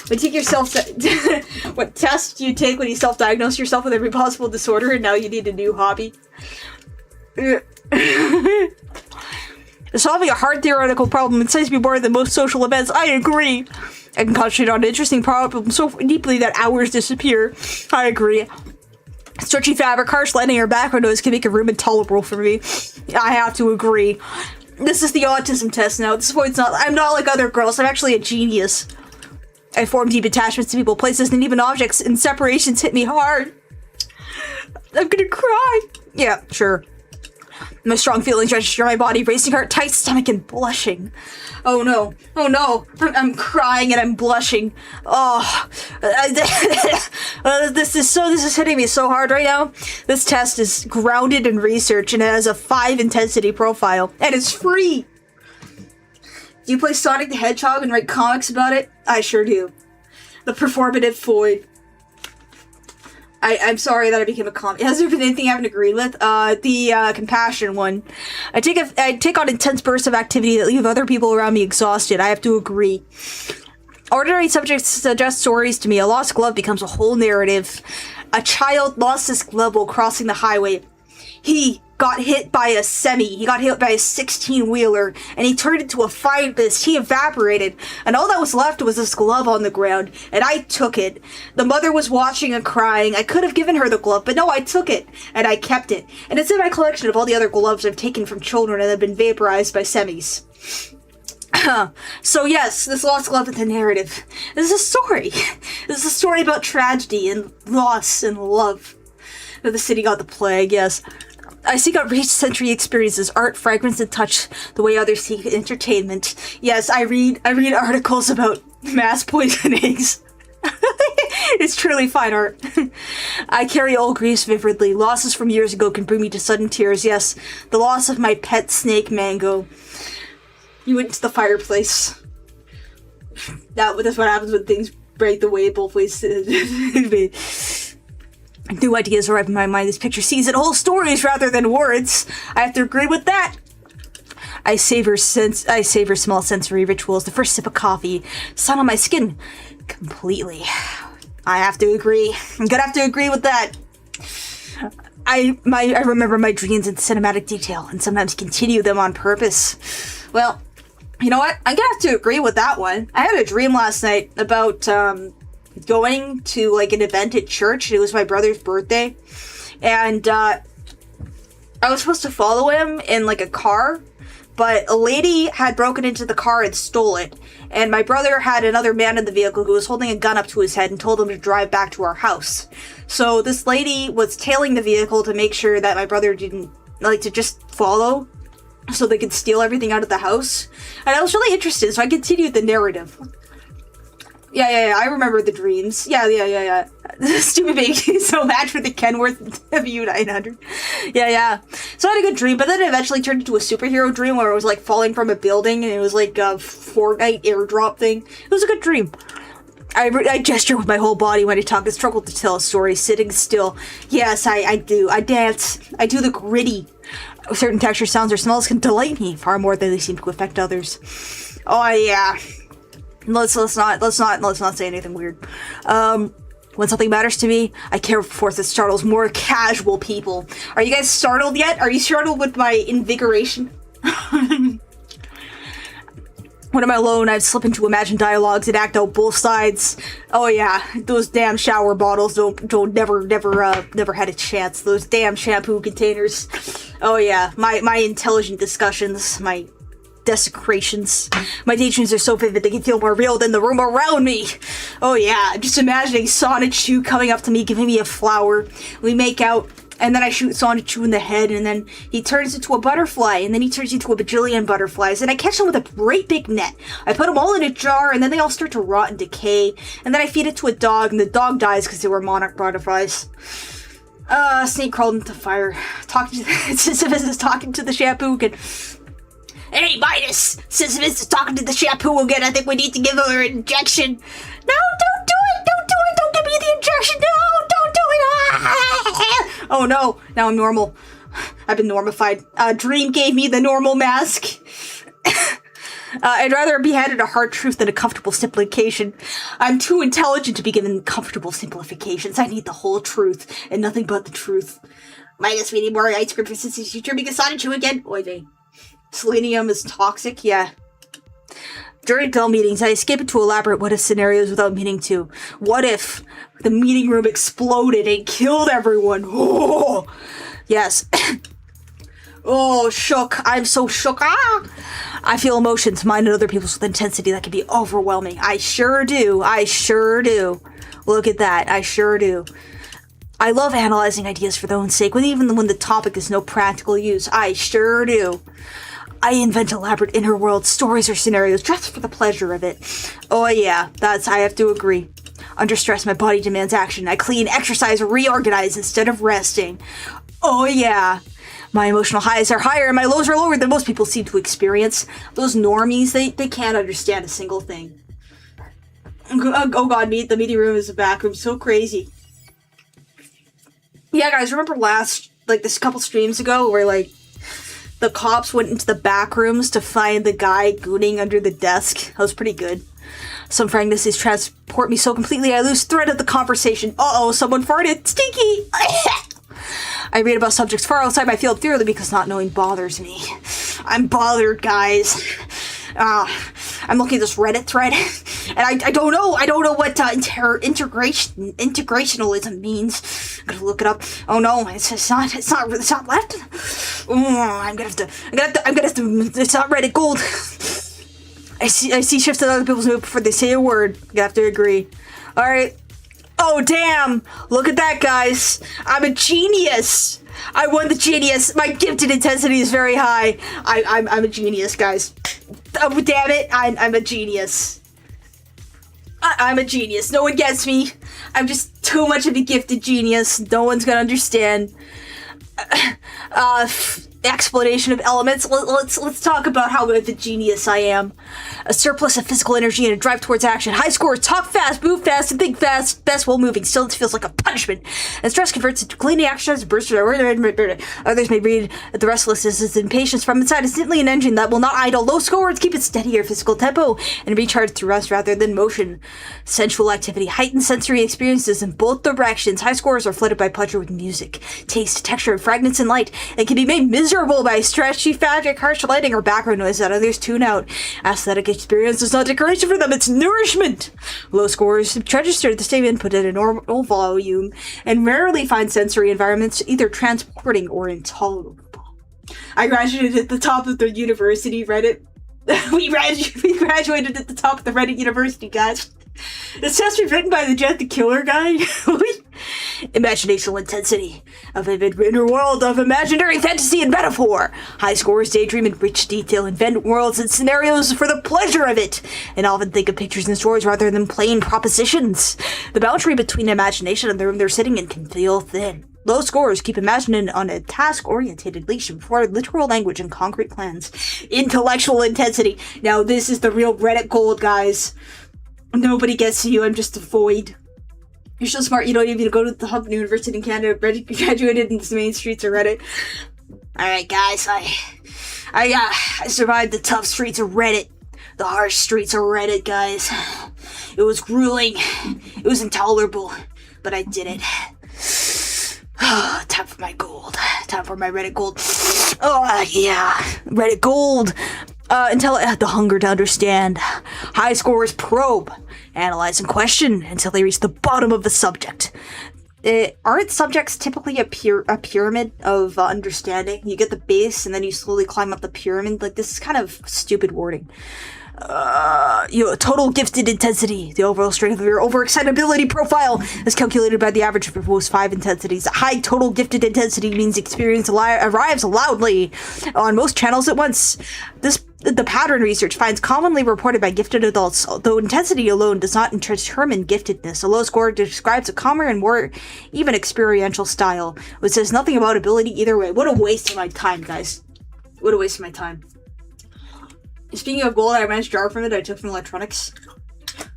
Speaker 1: When you take yourself, what test do you take when you self-diagnose yourself with every possible disorder and now you need a new hobby? Solving a hard theoretical problem excites me more than most social events. I agree. I can concentrate on an interesting problem so deeply that hours disappear. I agree. Stretchy fabric, harsh lighting, or background noise can make a room intolerable for me. I have to agree. This is the autism test now. This point, I'm not like other girls. I'm actually a genius. I form deep attachments to people, places, and even objects, and separations hit me hard. I'm gonna cry. Yeah, sure. My strong feelings register my body, racing heart, tight stomach, and blushing. Oh no. Oh no. I'm crying and I'm blushing. Oh. This is hitting me so hard right now. This test is grounded in research and it has a 5 intensity profile. And it's free! Do you play Sonic the Hedgehog and write comics about it? I sure do. The performative void. I'm sorry that I became a comic. Has there been anything I haven't agreed with? The compassion one. I take on intense bursts of activity that leave other people around me exhausted. I have to agree. Ordinary subjects suggest stories to me. A lost glove becomes a whole narrative. A child lost his glove while crossing the highway. He got hit by a semi. He got hit by a 16-wheeler, and he turned into a fire mist. He evaporated, and all that was left was this glove on the ground, and I took it. The mother was watching and crying. I could have given her the glove, but no, I took it, and I kept it. And it's in my collection of all the other gloves I've taken from children and have been vaporized by semis. So yes, this lost glove is a narrative. This is a story. This is a story about tragedy and loss and love. The city got the plague, yes. I seek out rich sensory experiences, art, fragrance, and touch the way others seek entertainment. Yes, I read articles about mass poisonings. It's truly fine art. I carry old griefs vividly. Losses from years ago can bring me to sudden tears. Yes, the loss of my pet snake, Mango. You went to the fireplace. That's what happens when things break the way both ways. New ideas arrive in my mind. This picture sees it whole stories rather than words. I have to agree with that. I savor small sensory rituals. The first sip of coffee, sun on my skin, completely. I have to agree. I'm gonna have to agree with that. I remember my dreams in cinematic detail and sometimes continue them on purpose. Well, you know what? I'm gonna have to agree with that one. I had a dream last night about going to like an event at church. It was my brother's birthday, and I was supposed to follow him in like a car, but a lady had broken into the car and stole it, and my brother had another man in the vehicle who was holding a gun up to his head and told him to drive back to our house. So this lady was tailing the vehicle to make sure that my brother didn't to just follow so they could steal everything out of the house, and I was really interested, so I continued the narrative. Yeah, I remember the dreams. Yeah. Stupid baby, so bad for the Kenworth W900. Yeah. So I had a good dream, but then it eventually turned into a superhero dream where it was like falling from a building and it was like a Fortnite airdrop thing. It was a good dream. I gesture with my whole body when I talk. I struggle to tell a story sitting still. Yes, I do. I dance. I do the gritty. Certain textures, sounds, or smells can delight me far more than they seem to affect others. Oh yeah. Let's not say anything weird. When something matters to me, I care for force that startles more casual people. Are you guys startled yet? Are you startled with my invigoration? When I'm alone, I'd slip into imagined dialogues and act out both sides. Oh yeah, those damn shower bottles never had a chance. Those damn shampoo containers. Oh yeah, my intelligent discussions, my desecrations. My daydreams are so vivid they can feel more real than the room around me. Oh yeah, I'm just imagining Sonichu coming up to me, giving me a flower. We make out, and then I shoot Sonichu in the head, and then he turns into a butterfly, and then he turns into a bajillion butterflies, and I catch them with a great big net. I put them all in a jar, and then they all start to rot and decay, and then I feed it to a dog, and the dog dies because they were monarch butterflies. Snake crawled into fire. Talking to the shampoo can... Hey, Hey, Midas! Since Miss is talking to the shampoo again, I think we need to give her an injection. No, don't do it! Don't do it! Don't give me the injection! No, don't do it! Oh no, now I'm normal. I've been normified. Dream gave me the normal mask. I'd rather be handed a hard truth than a comfortable simplification. I'm too intelligent to be given comfortable simplifications. I need the whole truth, and nothing but the truth. Midas, we need more ice cream for since you're trimming a Sonic Chew again. Oy vey. Selenium is toxic? Yeah. During Dell meetings, I escape into elaborate what-if scenarios without meaning to. What if the meeting room exploded and killed everyone? Oh! Yes. Oh, shook. I'm so shook. Ah! I feel emotions, mine and other people's, with intensity that can be overwhelming. I sure do. I sure do. Look at that. I sure do. I love analyzing ideas for their own sake, even when the topic is no practical use. I sure do. I invent elaborate inner world stories or scenarios just for the pleasure of it. Oh yeah, I have to agree. Under stress, my body demands action. I clean, exercise, reorganize instead of resting. Oh yeah. My emotional highs are higher and my lows are lower than most people seem to experience. Those normies, they can't understand a single thing. Oh god, the meeting room is a back room. So crazy. Yeah, guys, remember this couple streams ago where, the cops went into the back rooms to find the guy gooning under the desk? That was pretty good. Some fragrances transport me so completely I lose thread of the conversation. Uh-oh, someone farted. Stinky! I read about subjects far outside my field purely because not knowing bothers me. I'm bothered, guys. I'm looking at this Reddit thread, and I don't know what integrationalism means. I'm gonna look it up. Oh no, it's not left. I'm gonna have to. It's not Reddit gold. I see shifts in other people's mood before they say a word. You have to agree. All right. Oh, damn! Look at that, guys! I'm a genius! I won the genius! My gifted intensity is very high! I'm a genius, guys. Oh, damn it! I'm a genius. I'm a genius. No one gets me. I'm just too much of a gifted genius. No one's gonna understand. Explanation of elements. Let's talk about how good of a genius I am. A surplus of physical energy and a drive towards action. High scores, talk fast, move fast, and think fast. Best while moving. Stillness feels like a punishment. And stress converts into cleaning exercise, bursts. Others may read the restlessness as impatience from inside. Is simply an engine that will not idle. Low scores keep it steady or physical tempo and recharge through rest rather than motion. Sensual activity. Heightened sensory experiences in both directions. High scores are flooded by pleasure with music, taste, texture, and fragrance and light, and can be made miserable by stretchy fabric, harsh lighting, or background noise that others tune out. Aesthetic experience is not decoration for them, it's nourishment. Low scores register the same input at a normal volume and rarely find sensory environments either transporting or intolerable. I graduated at the top of the university Reddit. we graduated at the top of the Reddit university, guys. It's just written by the Jet the Killer guy. Imaginational intensity. A vivid inner world of imaginary fantasy and metaphor. High scores daydream in rich detail, invent worlds and scenarios for the pleasure of it, and often think of pictures and stories rather than plain propositions. The boundary between imagination and the room they're sitting in can feel thin. Low scores keep imagining on a task-oriented leash before literal language and concrete plans. Intellectual intensity. Now this is the real Reddit gold, guys. Nobody gets to you, I'm just a void. You're so smart, you don't even go to the Hub University in Canada, graduated in the main streets of Reddit. Alright guys, I survived the tough streets of Reddit. The harsh streets of Reddit, guys. It was grueling. It was intolerable. But I did it. Time for my gold. Time for my Reddit gold. Oh, yeah. Reddit gold. Until I had the hunger to understand. High scores probe, analyze, and question until they reach the bottom of the subject. Aren't subjects typically a pyramid of understanding? You get the base and then you slowly climb up the pyramid. This is kind of stupid wording. Total gifted intensity. The overall strength of your overexcitability profile is calculated by the average of proposed 5 intensities. High total gifted intensity means experience arrives loudly on most channels at once. The pattern research finds commonly reported by gifted adults, though intensity alone does not determine giftedness. A low score describes a calmer and more even experiential style, which says nothing about ability either way. What a waste of my time, guys. What a waste of my time. Speaking of gold, I managed to jar from it. I took from electronics.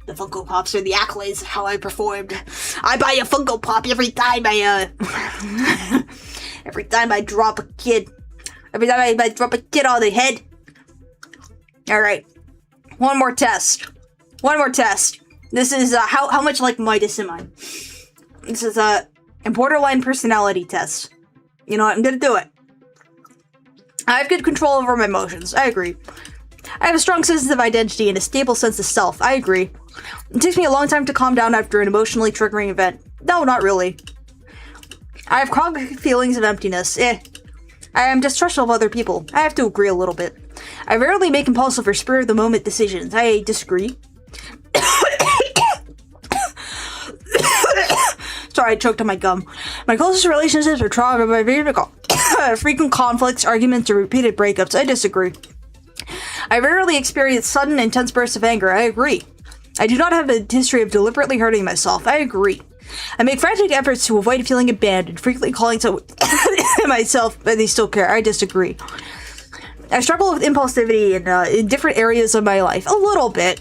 Speaker 1: The Funko Pops are the accolades of how I performed. I buy a Funko Pop every time every time I drop a kid. Every time I drop a kid on the head. Alright. One more test. This is, how much like Midas am I? This is a borderline personality test. You know what? I'm gonna do it. I have good control over my emotions. I agree. I have a strong sense of identity and a stable sense of self. I agree. It takes me a long time to calm down after an emotionally triggering event. No, not really. I have chronic feelings of emptiness. I am distrustful of other people. I have to agree a little bit. I rarely make impulsive or spur-of-the-moment decisions. I disagree. Sorry, I choked on my gum. My closest relationships are traumatized by vehicle. Frequent conflicts, arguments, or repeated breakups. I disagree. I rarely experience sudden, intense bursts of anger. I agree. I do not have a history of deliberately hurting myself. I agree. I make frantic efforts to avoid feeling abandoned, frequently calling someone myself, but they still care. I disagree. I struggle with impulsivity in different areas of my life. A little bit.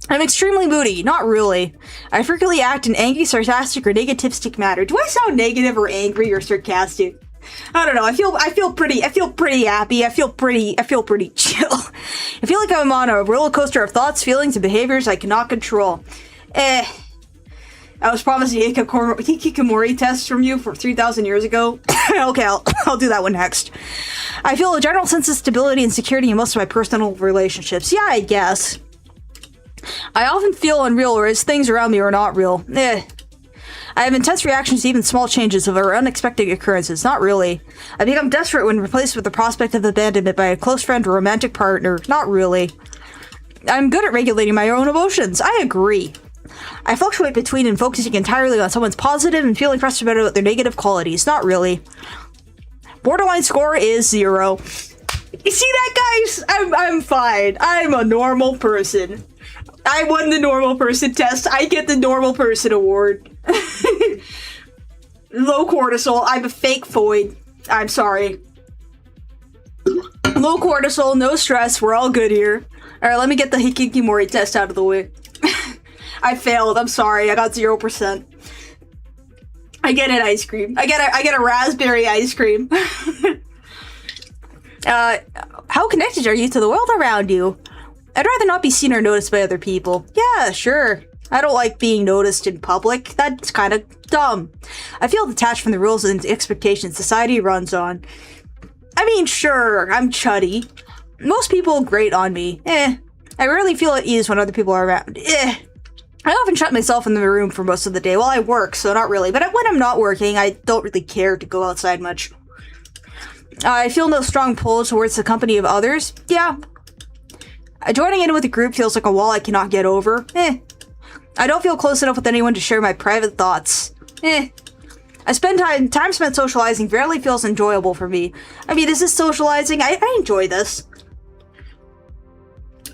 Speaker 1: I'm extremely moody. Not really. I frequently act in angry, sarcastic, or negativistic manner. Do I sound negative or angry or sarcastic? I don't know. I feel pretty happy. I feel pretty chill. I feel like I'm on a roller coaster of thoughts, feelings, and behaviors I cannot control. I was promised a hikikomori test from you for 3,000 years ago. Okay, I'll do that one next. I feel a general sense of stability and security in most of my personal relationships. Yeah, I guess. I often feel unreal, whereas things around me are not real. I have intense reactions to even small changes or unexpected occurrences. Not really. I become desperate when replaced with the prospect of abandonment by a close friend or romantic partner. Not really. I'm good at regulating my own emotions. I agree. I fluctuate between focusing entirely on someone's positive and feeling frustrated about their negative qualities. Not really. Borderline score is 0. You see that, guys? I'm fine. I'm a normal person. I won the normal person test. I get the normal person award. Low cortisol. I'm a fake void. I'm sorry. Low cortisol, no stress. We're all good here. Alright, let me get the hikikomori test out of the way. I failed. I'm sorry. I got 0%. I get an ice cream. I get a raspberry ice cream. How connected are you to the world around you? I'd rather not be seen or noticed by other people. Yeah, sure. I don't like being noticed in public. That's kind of dumb. I feel detached from the rules and expectations society runs on. I mean, sure, I'm chuddy. Most people grate on me. I rarely feel at ease when other people are around. I often shut myself in the room for most of the day. Well, I work, so not really. But when I'm not working, I don't really care to go outside much. I feel no strong pull towards the company of others. Yeah. Joining in with a group feels like a wall I cannot get over. I don't feel close enough with anyone to share my private thoughts. I spend time spent socializing rarely feels enjoyable for me. I mean, is this socializing? I enjoy this.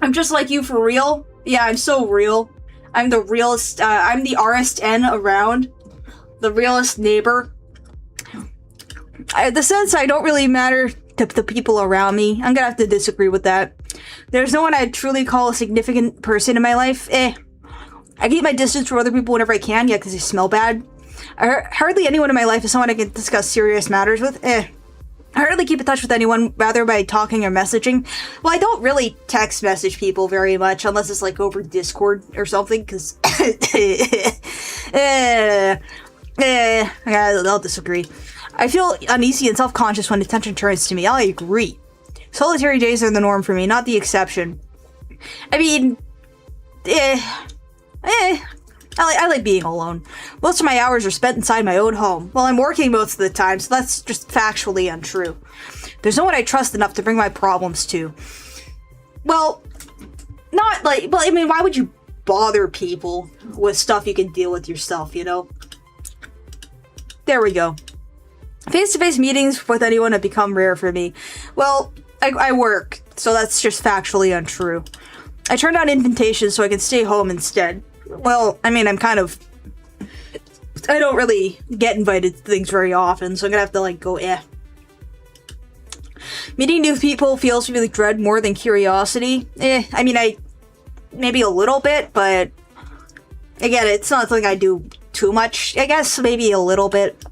Speaker 1: I'm just like you for real. Yeah, I'm so real. I'm the realest, I'm the RSN around. The realest neighbor. The sense I don't really matter to the people around me. I'm gonna have to disagree with that. There's no one I'd truly call a significant person in my life. I keep my distance from other people whenever I can, because they smell bad. Hardly anyone in my life is someone I can discuss serious matters with. I hardly keep in touch with anyone, rather by talking or messaging. Well, I don't really text message people very much, unless it's like over Discord or something, because... I'll disagree. I feel uneasy and self-conscious when attention turns to me. I agree. Solitary days are the norm for me, not the exception. I mean... I like being alone. Most of my hours are spent inside my own home. Well, I'm working most of the time, so that's just factually untrue. There's no one I trust enough to bring my problems to. Well, not like... Well, I mean, why would you bother people with stuff you can deal with yourself, you know? There we go. Face-to-face meetings with anyone have become rare for me. Well, I work, so that's just factually untrue. I turn down invitations so I can stay home instead. Well, I mean, I'm kind of... I don't really get invited to things very often, so I'm gonna have to, like, go, Meeting new people feels really dread more than curiosity. I mean, maybe a little bit, but again, it's not something I do too much. I guess maybe a little bit.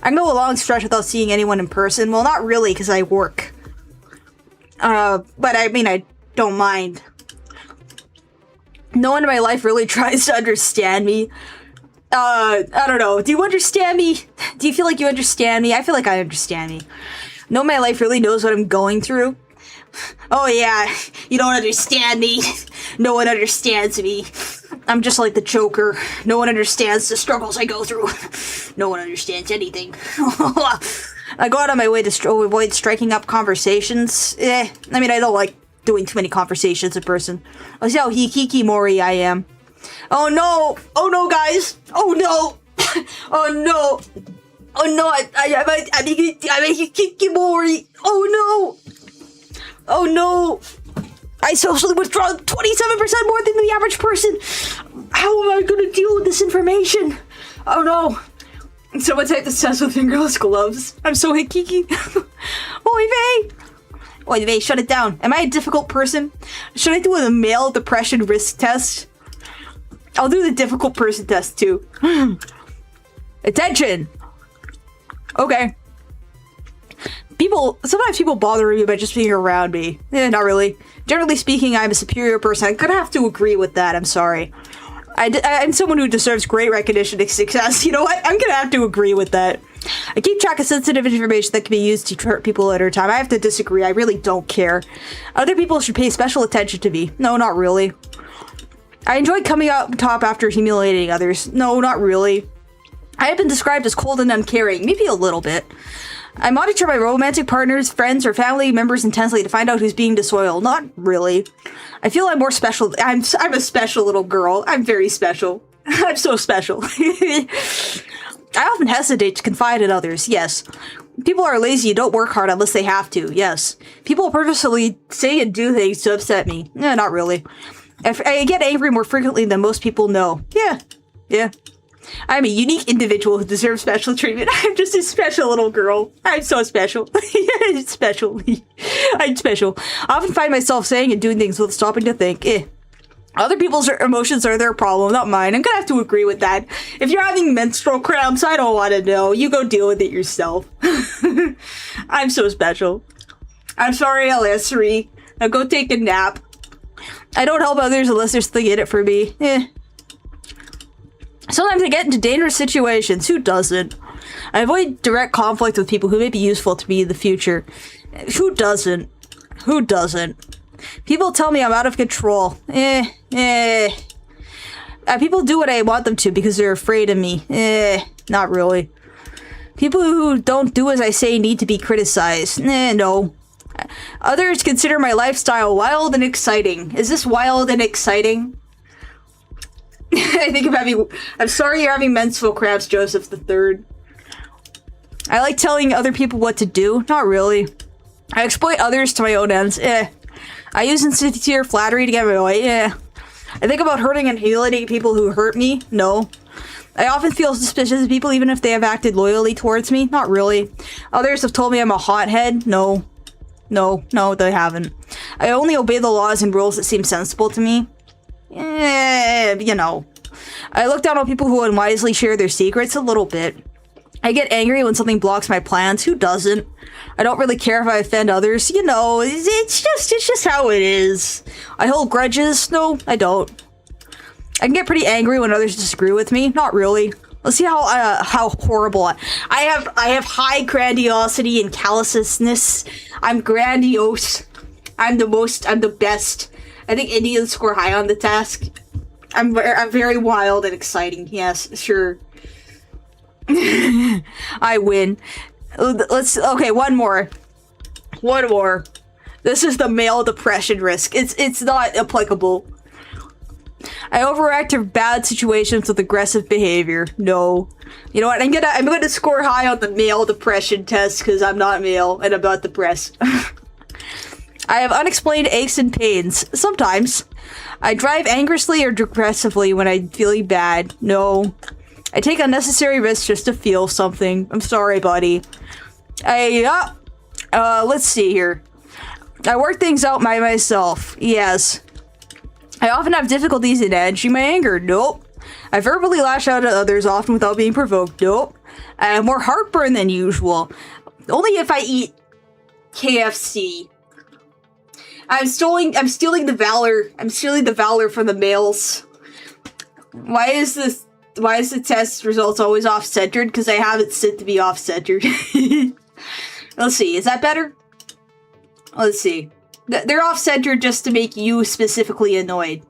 Speaker 1: I can go a long stretch without seeing anyone in person. Well, not really, because I work. But I mean, I don't mind. No one in my life really tries to understand me. I don't know. Do you understand me? Do you feel like you understand me? I feel like I understand me. No one in my life really knows what I'm going through. Oh yeah, you don't understand me. No one understands me. I'm just like the Joker. No one understands the struggles I go through. No one understands anything. I go out on my way to avoid striking up conversations. I mean, I don't like doing too many conversations in person. I'll see how hikikimori I am. Oh no! Oh no, guys! Oh no! Oh no! Oh no! I'm a hikikimori! Oh no! Oh no! I socially withdraw 27% more than the average person! How am I gonna deal with this information? Oh no! Someone typed obsessed with fingerless gloves. I'm so hikiki. Oy vey! Oy vey, shut it down. Am I a difficult person? Should I do a male depression risk test? I'll do the difficult person test too. Attention! Okay. Sometimes people bother me by just being around me. Not really. Generally speaking, I'm a superior person. I'm gonna have to agree with that, I'm sorry. I'm someone who deserves great recognition and success. You know what? I'm gonna have to agree with that. I keep track of sensitive information that can be used to hurt people at a time. I have to disagree. I really don't care. Other people should pay special attention to me. No, not really. I enjoy coming out top after humiliating others. No, not really. I have been described as cold and uncaring. Maybe a little bit. I monitor my romantic partners, friends, or family members intensely to find out who's being disloyal. Not really. I feel I'm more special. I'm a special little girl. I'm very special. I'm so special. I often hesitate to confide in others. Yes. People are lazy and don't work hard unless they have to. Yes. People purposefully say and do things to upset me. Not really. I get angry more frequently than most people know. Yeah. I'm a unique individual who deserves special treatment. I'm just a special little girl. I'm so special. Special. I'm special. I often find myself saying and doing things without stopping to think. Other people's emotions are their problem, not mine. I'm gonna have to agree with that. If you're having menstrual cramps, I don't want to know. You go deal with it yourself. I'm so special. I'm sorry, L.S.3. Now go take a nap. I don't help others unless there's something in it for me. Sometimes I get into dangerous situations. Who doesn't? I avoid direct conflict with people who may be useful to me in the future. Who doesn't? Who doesn't? People tell me I'm out of control. People do what I want them to because they're afraid of me. Not really. People who don't do as I say need to be criticized. No. Others consider my lifestyle wild and exciting. Is this wild and exciting? I'm sorry you're having menstrual cramps, Joseph the Third. I like telling other people what to do. Not really. I exploit others to my own ends. I use insincere flattery to get my way. I think about hurting and humiliating people who hurt me. No. I often feel suspicious of people even if they have acted loyally towards me. Not really. Others have told me I'm a hothead. No, they haven't. I only obey the laws and rules that seem sensible to me. You know. I look down on people who unwisely share their secrets a little bit. I get angry when something blocks my plans. Who doesn't? I don't really care if I offend others. You know, it's just how it is. I hold grudges. No, I don't. I can get pretty angry when others disagree with me. Not really. Let's see how horrible I have high grandiosity and callousness. I'm grandiose. I'm the best. I think Indians score high on the task. I'm very wild and exciting. Yes, sure. I win. Okay, one more. This is the male depression risk. It's not applicable. I overact to bad situations with aggressive behavior. No. You know what? I'm gonna score high on the male depression test because I'm not male and I'm not depressed. I have unexplained aches and pains. Sometimes. I drive anxiously or aggressively when I'm feeling bad. No. I take unnecessary risks just to feel something. I'm sorry, buddy. I Let's see here. I work things out by myself. Yes. I often have difficulties in managing my anger. Nope. I verbally lash out at others, often without being provoked. Nope. I have more heartburn than usual. Only if I eat KFC. I'm stealing the valor. I'm stealing the valor from the males. Why is the test results always off-centered? Because I have it set to be off-centered. Let's see. Is that better? Let's see. They're off-centered just to make you specifically annoyed.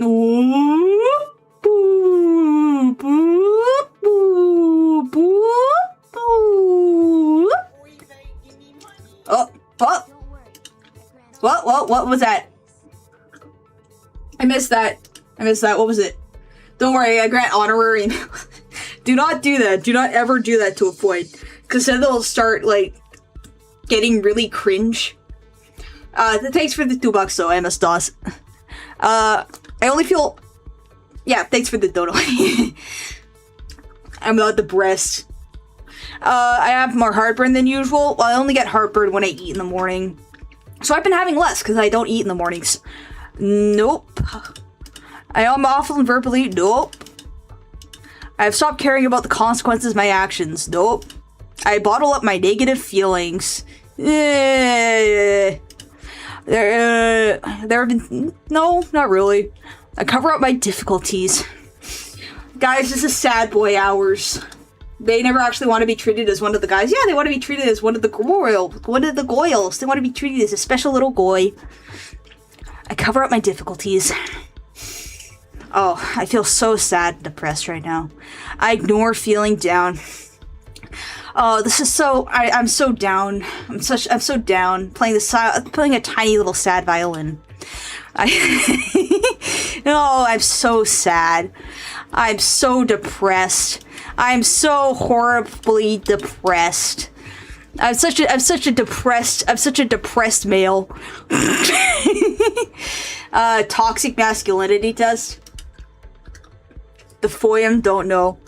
Speaker 1: Ooh, boo, boo, boo, boo, boo. Oh, oh. What was that? I missed that. What was it? Don't worry, I grant honorary. Do not do that. Do not ever do that to a point. Because then they'll start, like, getting really cringe. Thanks for the $2 though, MS-DOS. I only feel... Yeah, thanks for the dono. I'm not depressed. I have more heartburn than usual. Well, I only get heartburn when I eat in the morning. So I've been having less, because I don't eat in the mornings. Nope. I am awful and verbally. Nope. I've stopped caring about the consequences of my actions. Nope. I bottle up my negative feelings. There have been... No, not really. I cover up my difficulties. Guys, this is sad boy hours. They never actually want to be treated as one of the guys. Yeah, they want to be treated as one of the goyles. They want to be treated as a special little goy. I cover up my difficulties. Oh, I feel so sad and depressed right now. I ignore feeling down. Oh, this is so... I'm so down. I'm so down. Playing a tiny little sad violin. Oh, I'm so sad. I'm so depressed. I'm so horribly depressed. I'm such a depressed male. Toxic masculinity test. The FOIM, don't know.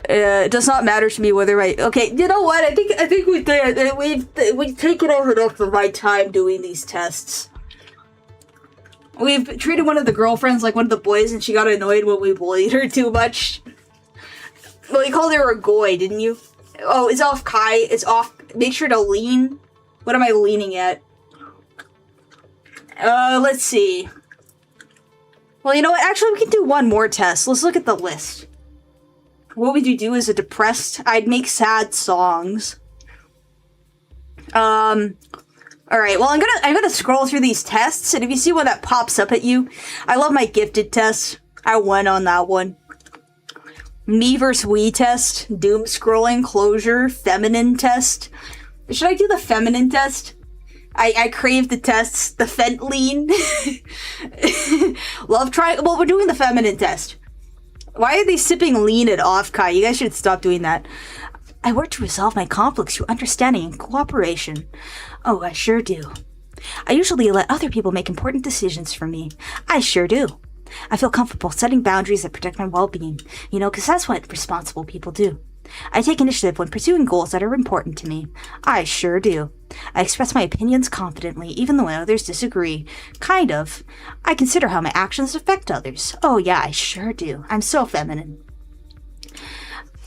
Speaker 1: It does not matter to me whether I... Okay, you know what? I think we did. We've taken over enough of my time doing these tests. We've treated one of the girlfriends like one of the boys, and she got annoyed when we bullied her too much. Well, you called her a goy, didn't you? Oh, it's off Kai. It's off... Make sure to lean. What am I leaning at? Let's see. Well, you know what? Actually, we can do one more test. Let's look at the list. What would you do as a depressed... I'd make sad songs. Alright, well, I'm gonna scroll through these tests, and if you see one that pops up at you, I love my gifted test. I won on that one. Me vs. we test, doom scrolling, closure, feminine test. Should I do the feminine test? I crave the tests. The lean. Love triangle. Well, we're doing the feminine test. Why are they sipping lean at off, Kai? You guys should stop doing that. I work to resolve my conflicts through understanding and cooperation. Oh, I sure do. I usually let other people make important decisions for me. I sure do. I feel comfortable setting boundaries that protect my well-being, you know, because that's what responsible people do. I take initiative when pursuing goals that are important to me. I sure do. I express my opinions confidently, even though others disagree. Kind of. I consider how my actions affect others. Oh yeah, I sure do. I'm so feminine.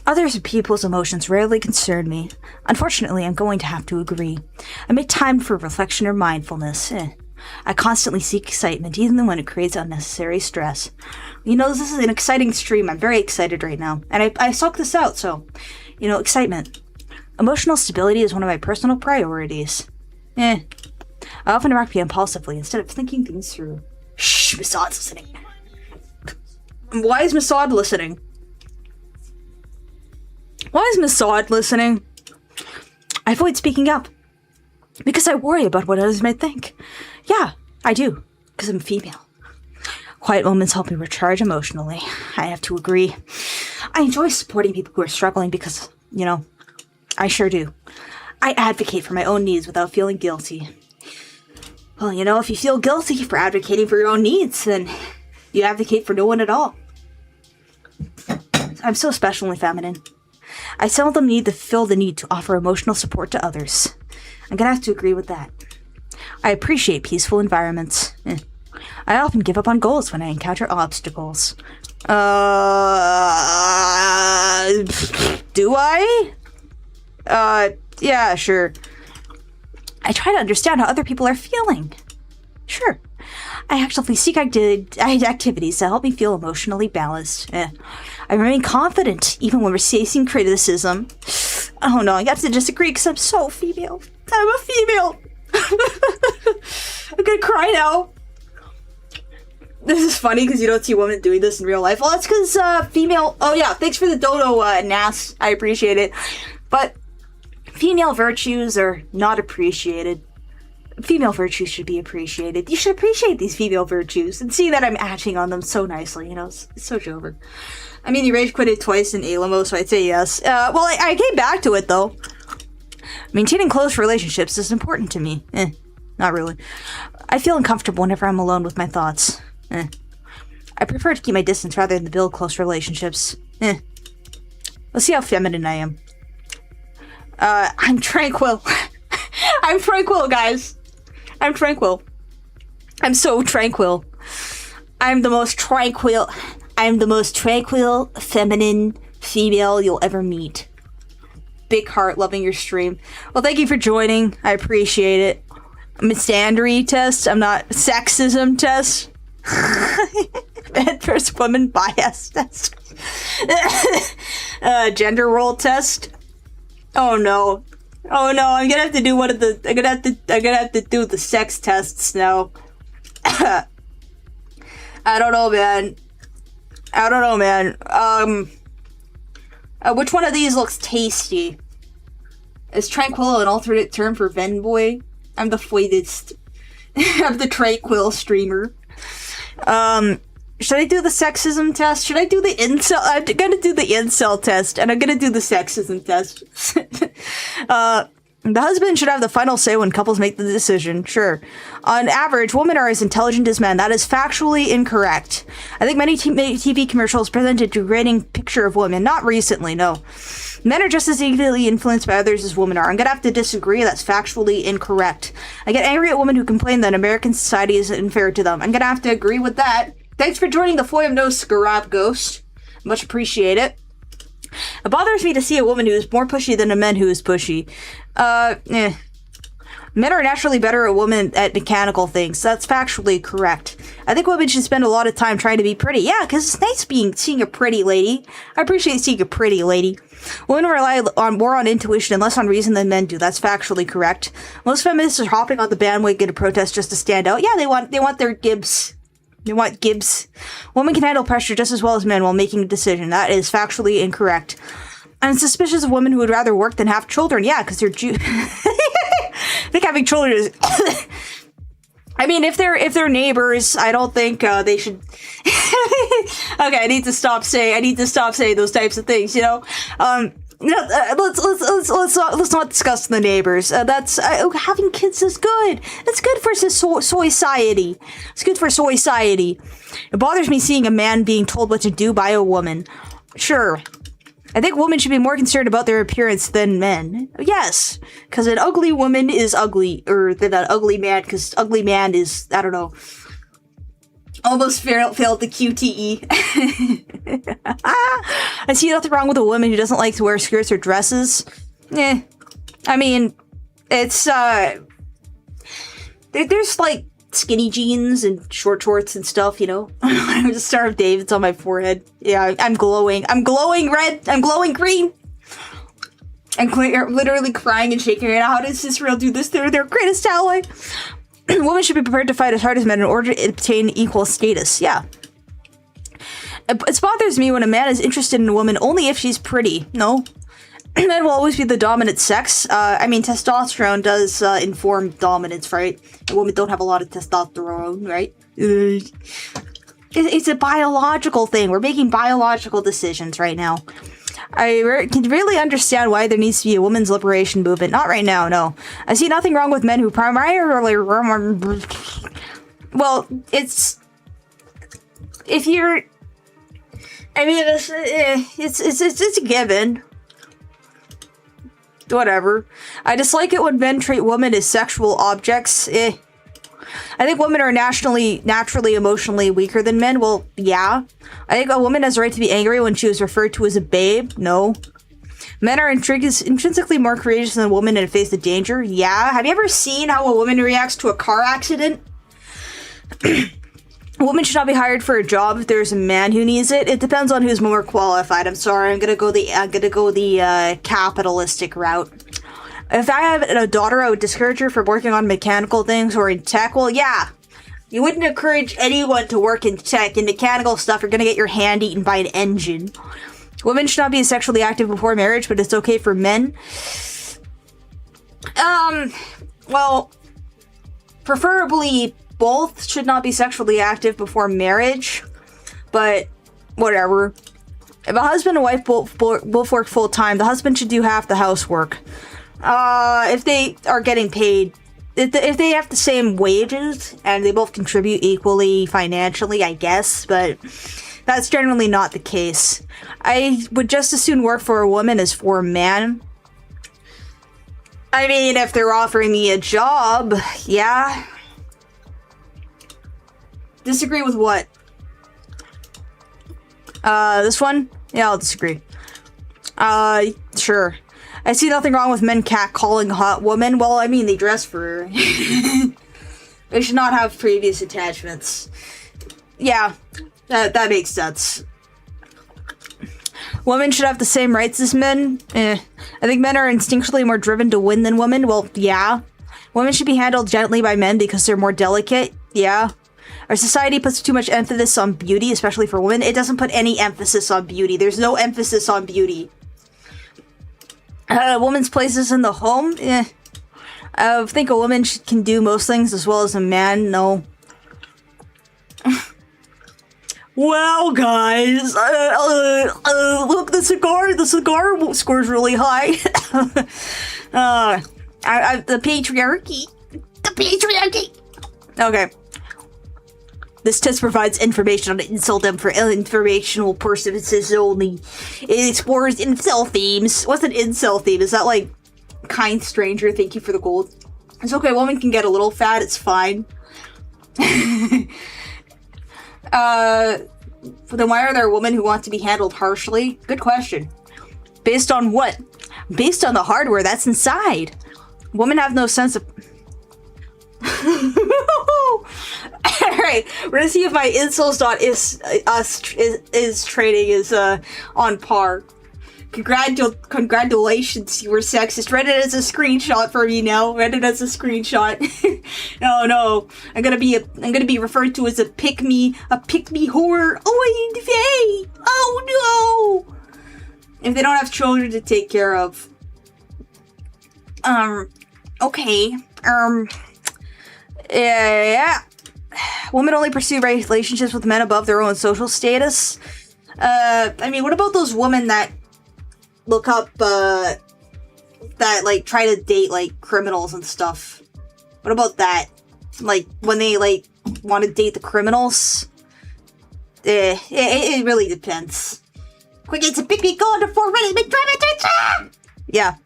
Speaker 1: Others and people's emotions rarely concern me. Unfortunately, I'm going to have to agree. I make time for reflection or mindfulness. I constantly seek excitement, even when it creates unnecessary stress. You know, this is an exciting stream. I'm very excited right now. And I suck this out, so, you know, excitement. Emotional stability is one of my personal priorities. I often react impulsively instead of thinking things through. Shh, Massad's listening. Why is Massad listening? Why is Massad listening? I avoid speaking up. Because I worry about what others might think. Yeah, I do. Because I'm female. Quiet moments help me recharge emotionally. I have to agree. I enjoy supporting people who are struggling because, you know, I sure do. I advocate for my own needs without feeling guilty. Well, you know, if you feel guilty for advocating for your own needs, then you advocate for no one at all. I'm so special and feminine. I seldom need to feel the need to offer emotional support to others. I'm gonna have to agree with that. I appreciate peaceful environments. I often give up on goals when I encounter obstacles. Do I? Yeah, sure. I try to understand how other people are feeling. Sure. I actively seek activities to help me feel emotionally balanced. I remain confident even when facing criticism. Oh no, I have to disagree because I'm so female. I'm a female. I'm gonna cry now. This is funny because you don't see women doing this in real life. Well, that's because female... Oh yeah, thanks for the dodo, Nas. I appreciate it. But female virtues are not appreciated. Female virtues should be appreciated. You should appreciate these female virtues and see that I'm acting on them so nicely. You know, it's so jover. I mean, you rage quitted twice in Alamo, so I'd say yes. Well, I came back to it, though. Maintaining close relationships is important to me. Not really. I feel uncomfortable whenever I'm alone with my thoughts. I prefer to keep my distance rather than build close relationships. Let's see how feminine I am. I'm tranquil. I'm tranquil, guys. I'm tranquil. I'm so tranquil. I'm the most tranquil feminine female you'll ever meet. Big heart, loving your stream. Well, thank you for joining. I appreciate it. Misandry test. I'm not sexism test. First woman bias test. Gender role test. Oh no. Oh no, I'm gonna have to do one of the I'm gonna have to do the sex tests now. I don't know, man. Which one of these looks tasty? Is Tranquil an alternate term for Venboy? I'm the foidest. I'm the Tranquil streamer. Should I do the sexism test? Should I do the incel? I'm gonna do the incel test, and I'm gonna do the sexism test. The husband should have the final say when couples make the decision. Sure. On average, women are as intelligent as men. That is factually incorrect. I think many TV commercials present a degrading picture of women. Not recently, no. Men are just as easily influenced by others as women are. I'm gonna have to disagree. That's factually incorrect. I get angry at women who complain that American society is unfair to them. I'm gonna have to agree with that. Thanks for joining the Foy of No Scarab Ghost. Much appreciate it. It bothers me to see a woman who is more pushy than a man who is pushy. Men are naturally better at women at mechanical things. That's factually correct. I think women should spend a lot of time trying to be pretty. Yeah, because it's nice seeing a pretty lady. I appreciate seeing a pretty lady. Women rely more on intuition and less on reason than men do. That's factually correct. Most feminists are hopping on the bandwagon to protest just to stand out. Yeah, they want their gibs. They want gibs. Women can handle pressure just as well as men while making a decision. That is factually incorrect. I'm suspicious of women who would rather work than have children. Yeah, because they're Jew. I think having children is... I mean, if they're neighbors, I don't think they should... Okay, I need to stop saying those types of things, you know? Let's not discuss the neighbors. That's having kids is good. It's good for society. It's good for society. It bothers me seeing a man being told what to do by a woman. Sure. I think women should be more concerned about their appearance than men. Yes, because an ugly woman is ugly, or than an ugly man, because ugly man is, I don't know, almost failed the QTE. I see nothing wrong with a woman who doesn't like to wear skirts or dresses. I mean, it's, there's, like, skinny jeans and short shorts and stuff, you know? The Star of David's on my forehead. Yeah, I'm glowing. I'm glowing red. I'm glowing green. I'm literally crying and shaking right now. How does Israel do this? They're their greatest ally. Women should be prepared to fight as hard as men in order to obtain equal status. Yeah. It bothers me when a man is interested in a woman only if she's pretty. No. Men will always be the dominant sex. I mean, testosterone does inform dominance, right? Women don't have a lot of testosterone, right? It's a biological thing. We're making biological decisions right now. I can really understand why there needs to be a women's liberation movement. Not right now, no. I see nothing wrong with men who primarily... Well, it's... If you're... I mean, it's a given. Whatever. I dislike it when men treat women as sexual objects. I think women are naturally emotionally weaker than men. Well, yeah. I think a woman has a right to be angry when she was referred to as a babe. No. Men are intrinsically more courageous than a woman in the face of danger. Yeah. Have you ever seen how a woman reacts to a car accident? A woman should not be hired for a job if there's a man who needs it. It depends on who's more qualified. I'm sorry. I'm gonna go the capitalistic route. If I had a daughter, I would discourage her from working on mechanical things or in tech. Well, yeah. You wouldn't encourage anyone to work in tech. In mechanical stuff, you're gonna get your hand eaten by an engine. Women should not be sexually active before marriage, but it's okay for men. Well, preferably both should not be sexually active before marriage, but whatever. If a husband and wife both work full-time, the husband should do half the housework. If they are getting paid, if they have the same wages and they both contribute equally financially, I guess, but that's generally not the case. I would just as soon work for a woman as for a man. I mean, if they're offering me a job, yeah. Disagree with what? This one? Yeah, I'll disagree. Sure. I see nothing wrong with men catcalling hot women. Well, I mean, they dress for her. They should not have previous attachments. Yeah, that makes sense. Women should have the same rights as men. I think men are instinctually more driven to win than women. Well, yeah. Women should be handled gently by men because they're more delicate. Yeah. Our society puts too much emphasis on beauty, especially for women. It doesn't put any emphasis on beauty. There's no emphasis on beauty. A woman's places in the home? I think a woman can do most things as well as a man. No. Well, guys, look, the cigar scores really high. The patriarchy. Okay. This test provides information on incel for informational purposes only. It explores incel themes. What's an incel theme? Is that like kind stranger? Thank you for the gold. It's okay. A woman can get a little fat. It's fine. Then why are there women who want to be handled harshly? Good question. Based on what? Based on the hardware that's inside. Women have no sense of... Alright, we're gonna see if my incels.is training is on par. Congratulations, you were sexist. Read it as a screenshot for me now. Read it as a screenshot. No. I'm gonna be referred to as a pick-me whore. Oh no! If they don't have children to take care of. Okay. Yeah. Women only pursue relationships with men above their own social status. I mean, what about those women that look up, that, like, try to date, like, criminals and stuff? What about that? Like, when they, like, want to date the criminals? It really depends. Quick, it's a pick-me going to 4 minutes. Yeah.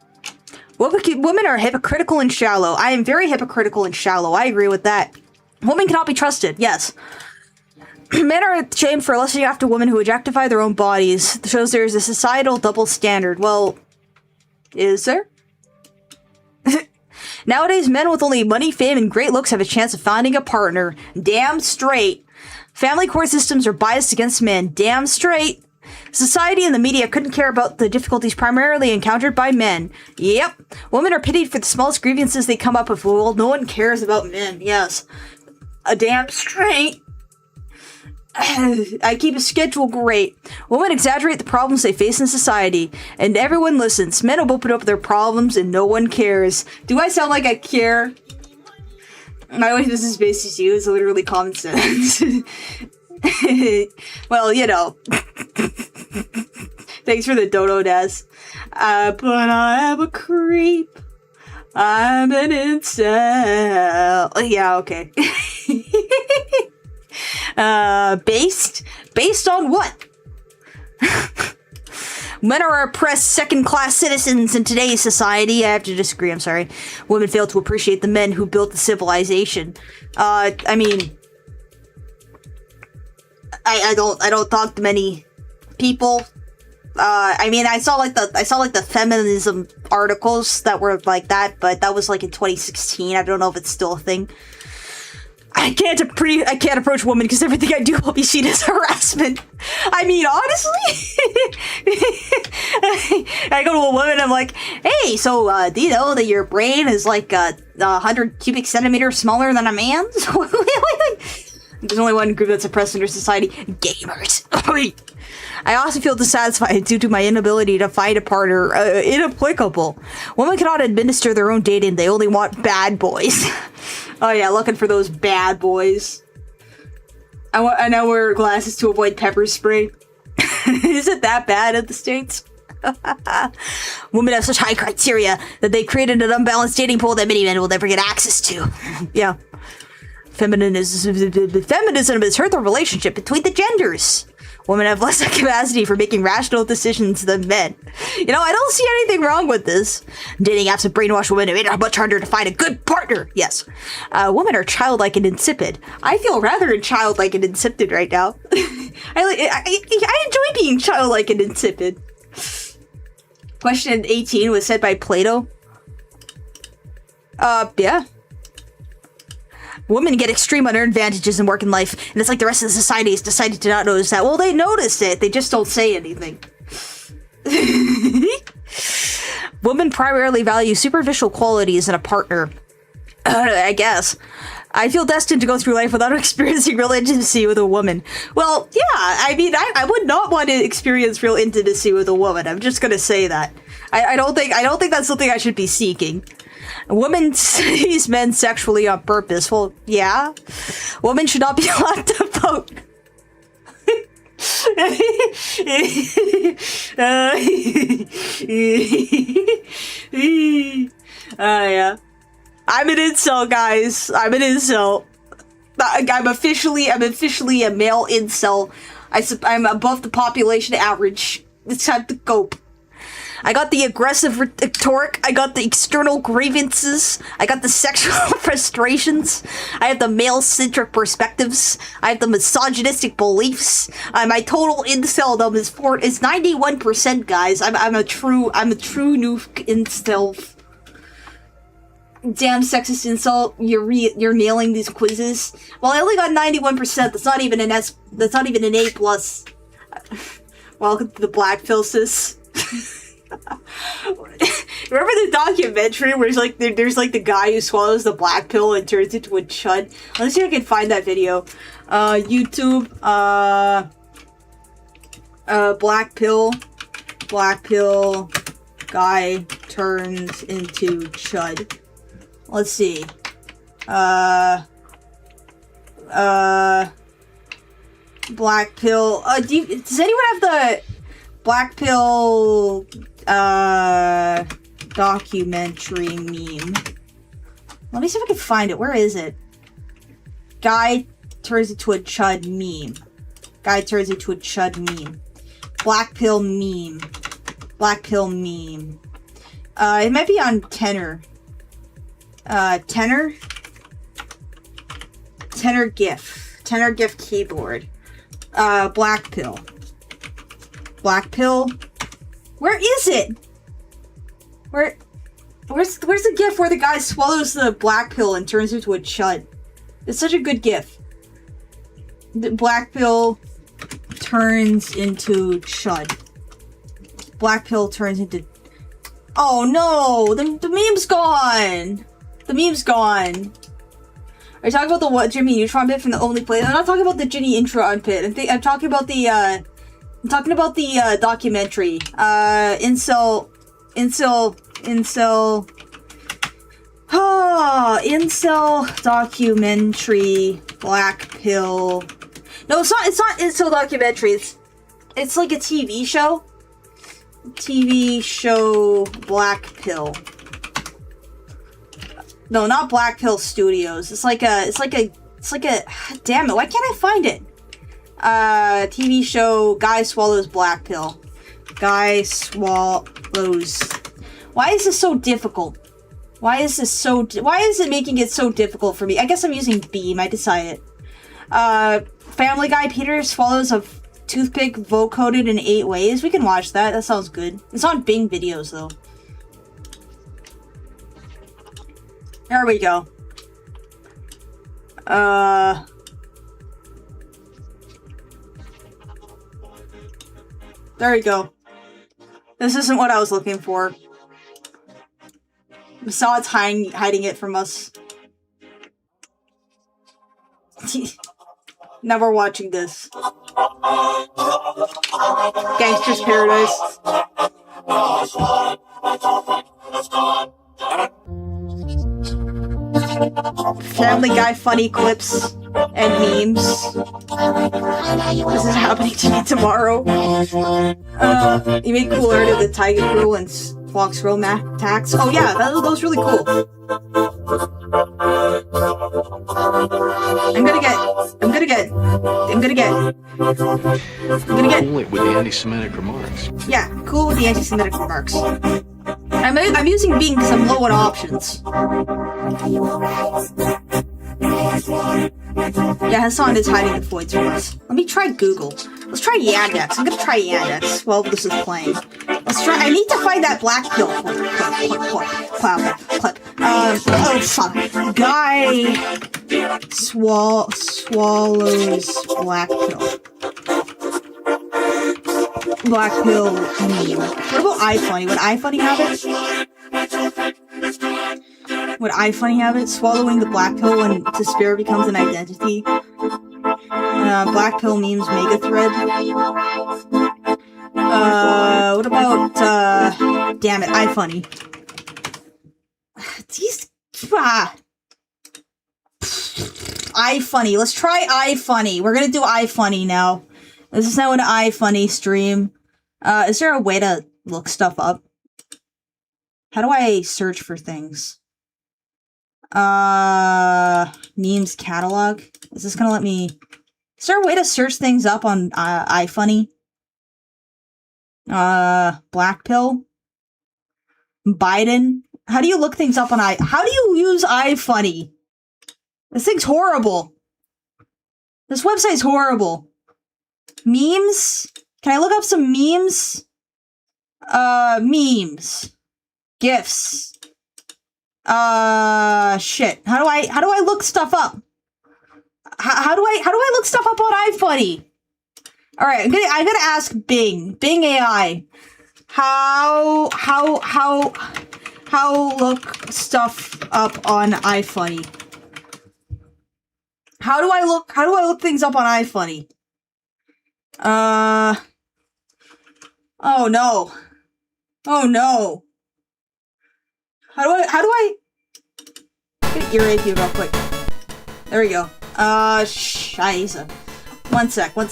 Speaker 1: Women are hypocritical and shallow. I am very hypocritical and shallow. I agree with that. Women cannot be trusted. Yes. Men are shamed for lusting after women who objectify their own bodies. It shows there is a societal double standard. Well, is there? Nowadays, men with only money, fame, and great looks have a chance of finding a partner. Damn straight. Family court systems are biased against men. Damn straight. Society and the media couldn't care about the difficulties primarily encountered by men. Yep. Women are pitied for the smallest grievances they come up with. Well, no one cares about men. Yes. A damn straight. I keep a schedule great. Women exaggerate the problems they face in society, and everyone listens. Men will open up their problems, and no one cares. Do I sound like I care? My way this is based on you is literally common sense. Well, you know. Thanks for the dodo, Daz. But I am a creep. I'm an incel. Yeah, okay. Based on what? Men are oppressed second-class citizens in today's society. I have to disagree, I'm sorry. Women fail to appreciate the men who built the civilization. I mean... I don't talk to many people. I mean, I saw like the feminism articles that were like that, but that was like in 2016. I don't know if it's still a thing. I can't approach women because everything I do will be seen as harassment. I mean, honestly, I go to a woman, I'm like, hey, so do you know that your brain is like 100 cubic centimeters smaller than a man's? There's only one group that's oppressed in our society: gamers. I also feel dissatisfied due to my inability to find a partner. Inapplicable. Women cannot administer their own dating. They only want bad boys. Oh yeah, looking for those bad boys. I now wear glasses to avoid pepper spray. Is it that bad in the States? Women have such high criteria that they created an unbalanced dating pool that many men will never get access to. Yeah. Feminism has hurt the relationship between the genders. Women have less capacity for making rational decisions than men. You know, I don't see anything wrong with this. Dating apps have brainwashed women and made it much harder to find a good partner. Yes. Women are childlike and insipid. I feel rather childlike and insipid right now. I enjoy being childlike and insipid. Question 18 was said by Plato. Yeah. Women get extreme unearned advantages in work and life, and it's like the rest of the society has decided to not notice that. Well, they notice it, they just don't say anything. Women primarily value superficial qualities in a partner. I guess. I feel destined to go through life without experiencing real intimacy with a woman. Well, yeah, I mean, I would not want to experience real intimacy with a woman. I'm just gonna say that. I don't think that's something I should be seeking. Women sees men sexually on purpose. Well, yeah. Women should not be allowed to vote. Yeah. I'm an incel, guys. I'm an incel. I'm officially a male incel. I'm above the population average. It's time to cope. I got the aggressive rhetoric, I got the external grievances, I got the sexual frustrations, I have the male-centric perspectives, I have the misogynistic beliefs, my total inceldom is 91%, guys. I'm a true new incel. Damn sexist insult, you're nailing these quizzes. Well, I only got 91%, that's not even an A+. Welcome to the black pill, sis. Remember the documentary where it's like there's like the guy who swallows the black pill and turns into a chud? Let's see if I can find that video. YouTube, black pill guy turns into chud. Let's see. Black pill. Does anyone have the black pill documentary meme? Let me see if I can find it. Where is it? Guy turns into a chud meme. Guy turns into a chud meme. Black pill meme. Black pill meme. It might be on Tenor. Tenor GIF. Tenor GIF keyboard. Black pill. Black pill. Where is it? Where's the gif where the guy swallows the black pill and turns into a chud? It's such a good gif. The black pill turns into chud. Black pill turns into... Oh no! The meme's gone! The meme's gone. Are you talking about the what Jimmy Neutron bit from the Only Play? I'm not talking about the Ginny Neutron bit. I'm talking about the documentary. Incel documentary, black pill. No, it's not incel documentary. It's like a TV show. TV show, black pill. No, not Black Pill Studios. It's like a damn it, why can't I find it? TV show, guy swallows black pill. Guy swallows. Why is this so difficult? Why is it making it so difficult for me? I guess I'm using Beam, I decided. Family Guy, Peter swallows a toothpick vote-coded in 8 ways. We can watch that, that sounds good. It's on Bing videos though. There we go. There we go. This isn't what I was looking for. I saw it's hiding it from us. Now we're watching this. Gangster's Paradise. Family Guy funny clips and memes. This is happening to me tomorrow. You made cool art of the Tiger Crew and Fox Row attacks. Oh yeah, that was really cool. I'm gonna get.
Speaker 2: Cool it with the anti-Semitic remarks.
Speaker 1: Yeah, cool with the anti-Semitic remarks. I'm using Bing because I'm low on options. Yeah, Hassan is hiding the voids from us. Let me try Google. Let's try Yandex. I'm gonna try Yandex while this is playing. Let's try. I need to find that black pill clip. Oh fuck. Guy swallows black pill. Black pill meme. What about iFunny? Would iFunny have it? Would iFunny have it? Swallowing the black pill when despair becomes an identity. Black pill memes mega thread. What about, damn it, iFunny. These, iFunny. Let's try iFunny. We're gonna do iFunny now. This is now an iFunny stream. Is there a way to look stuff up? How do I search for things? Memes catalog? Is this gonna let me... Is there a way to search things up on iFunny? Black pill? Biden? How do you look things up on How do you use iFunny? This thing's horrible. This website's horrible. Memes? Can I look up some memes? Memes. GIFs. Shit. How do I look stuff up? How do I look stuff up on iFunny? Alright, I'm gonna ask Bing. Bing AI. How look stuff up on iFunny? How do I look things up on iFunny? Oh no. Oh no. How do I get ear AP real quick? There we go. Scheisse. One sec. I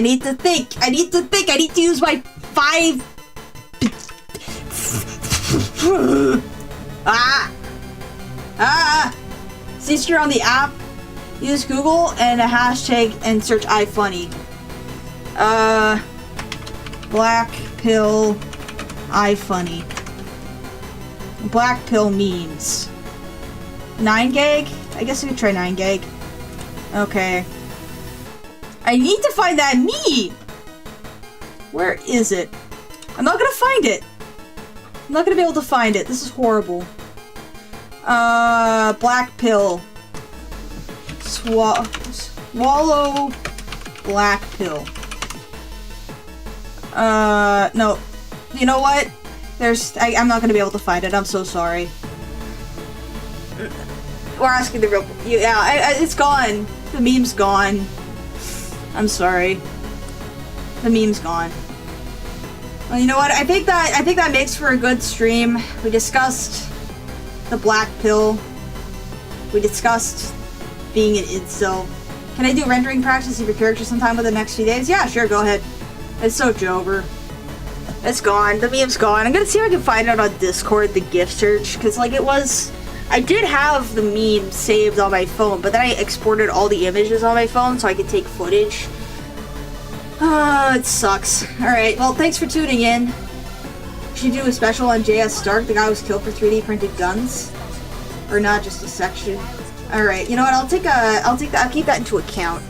Speaker 1: need to think. I need to use my 5 Since you're on the app, use Google and a hashtag and search iFunny. Black pill iFunny. Black pill memes. 9gag? I guess we could try 9gag. Okay. I need to find that meme! Where is it? I'm not gonna find it! I'm not gonna be able to find it. This is horrible. Black pill. Swallow black pill. No. You know what? I'm not gonna be able to find it. I'm so sorry. We're asking the real... Yeah, it's gone. The meme's gone. I'm sorry. The meme's gone. Well, you know what? I think that makes for a good stream. We discussed the black pill. We discussed being an incel. Can I do rendering practice of your character sometime within the next few days? Yeah, sure, go ahead. It's so Jover. It's gone. The meme's gone. I'm gonna see if I can find it on Discord, the GIF search, because, like, it was... I did have the meme saved on my phone, but then I exported all the images on my phone so I could take footage. It sucks. Alright, well, thanks for tuning in. Should do a special on J.S. Stark, the guy who was killed for 3D printed guns. Or not, just a section. Alright, you know what, I'll keep that into account.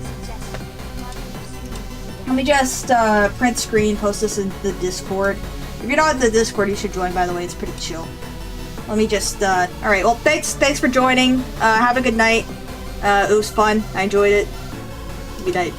Speaker 1: Let me just, print screen, post this in the Discord. If you're not in the Discord, you should join, by the way, it's pretty chill. Let me just, alright, well, thanks for joining. Have a good night. It was fun. I enjoyed it. Good night.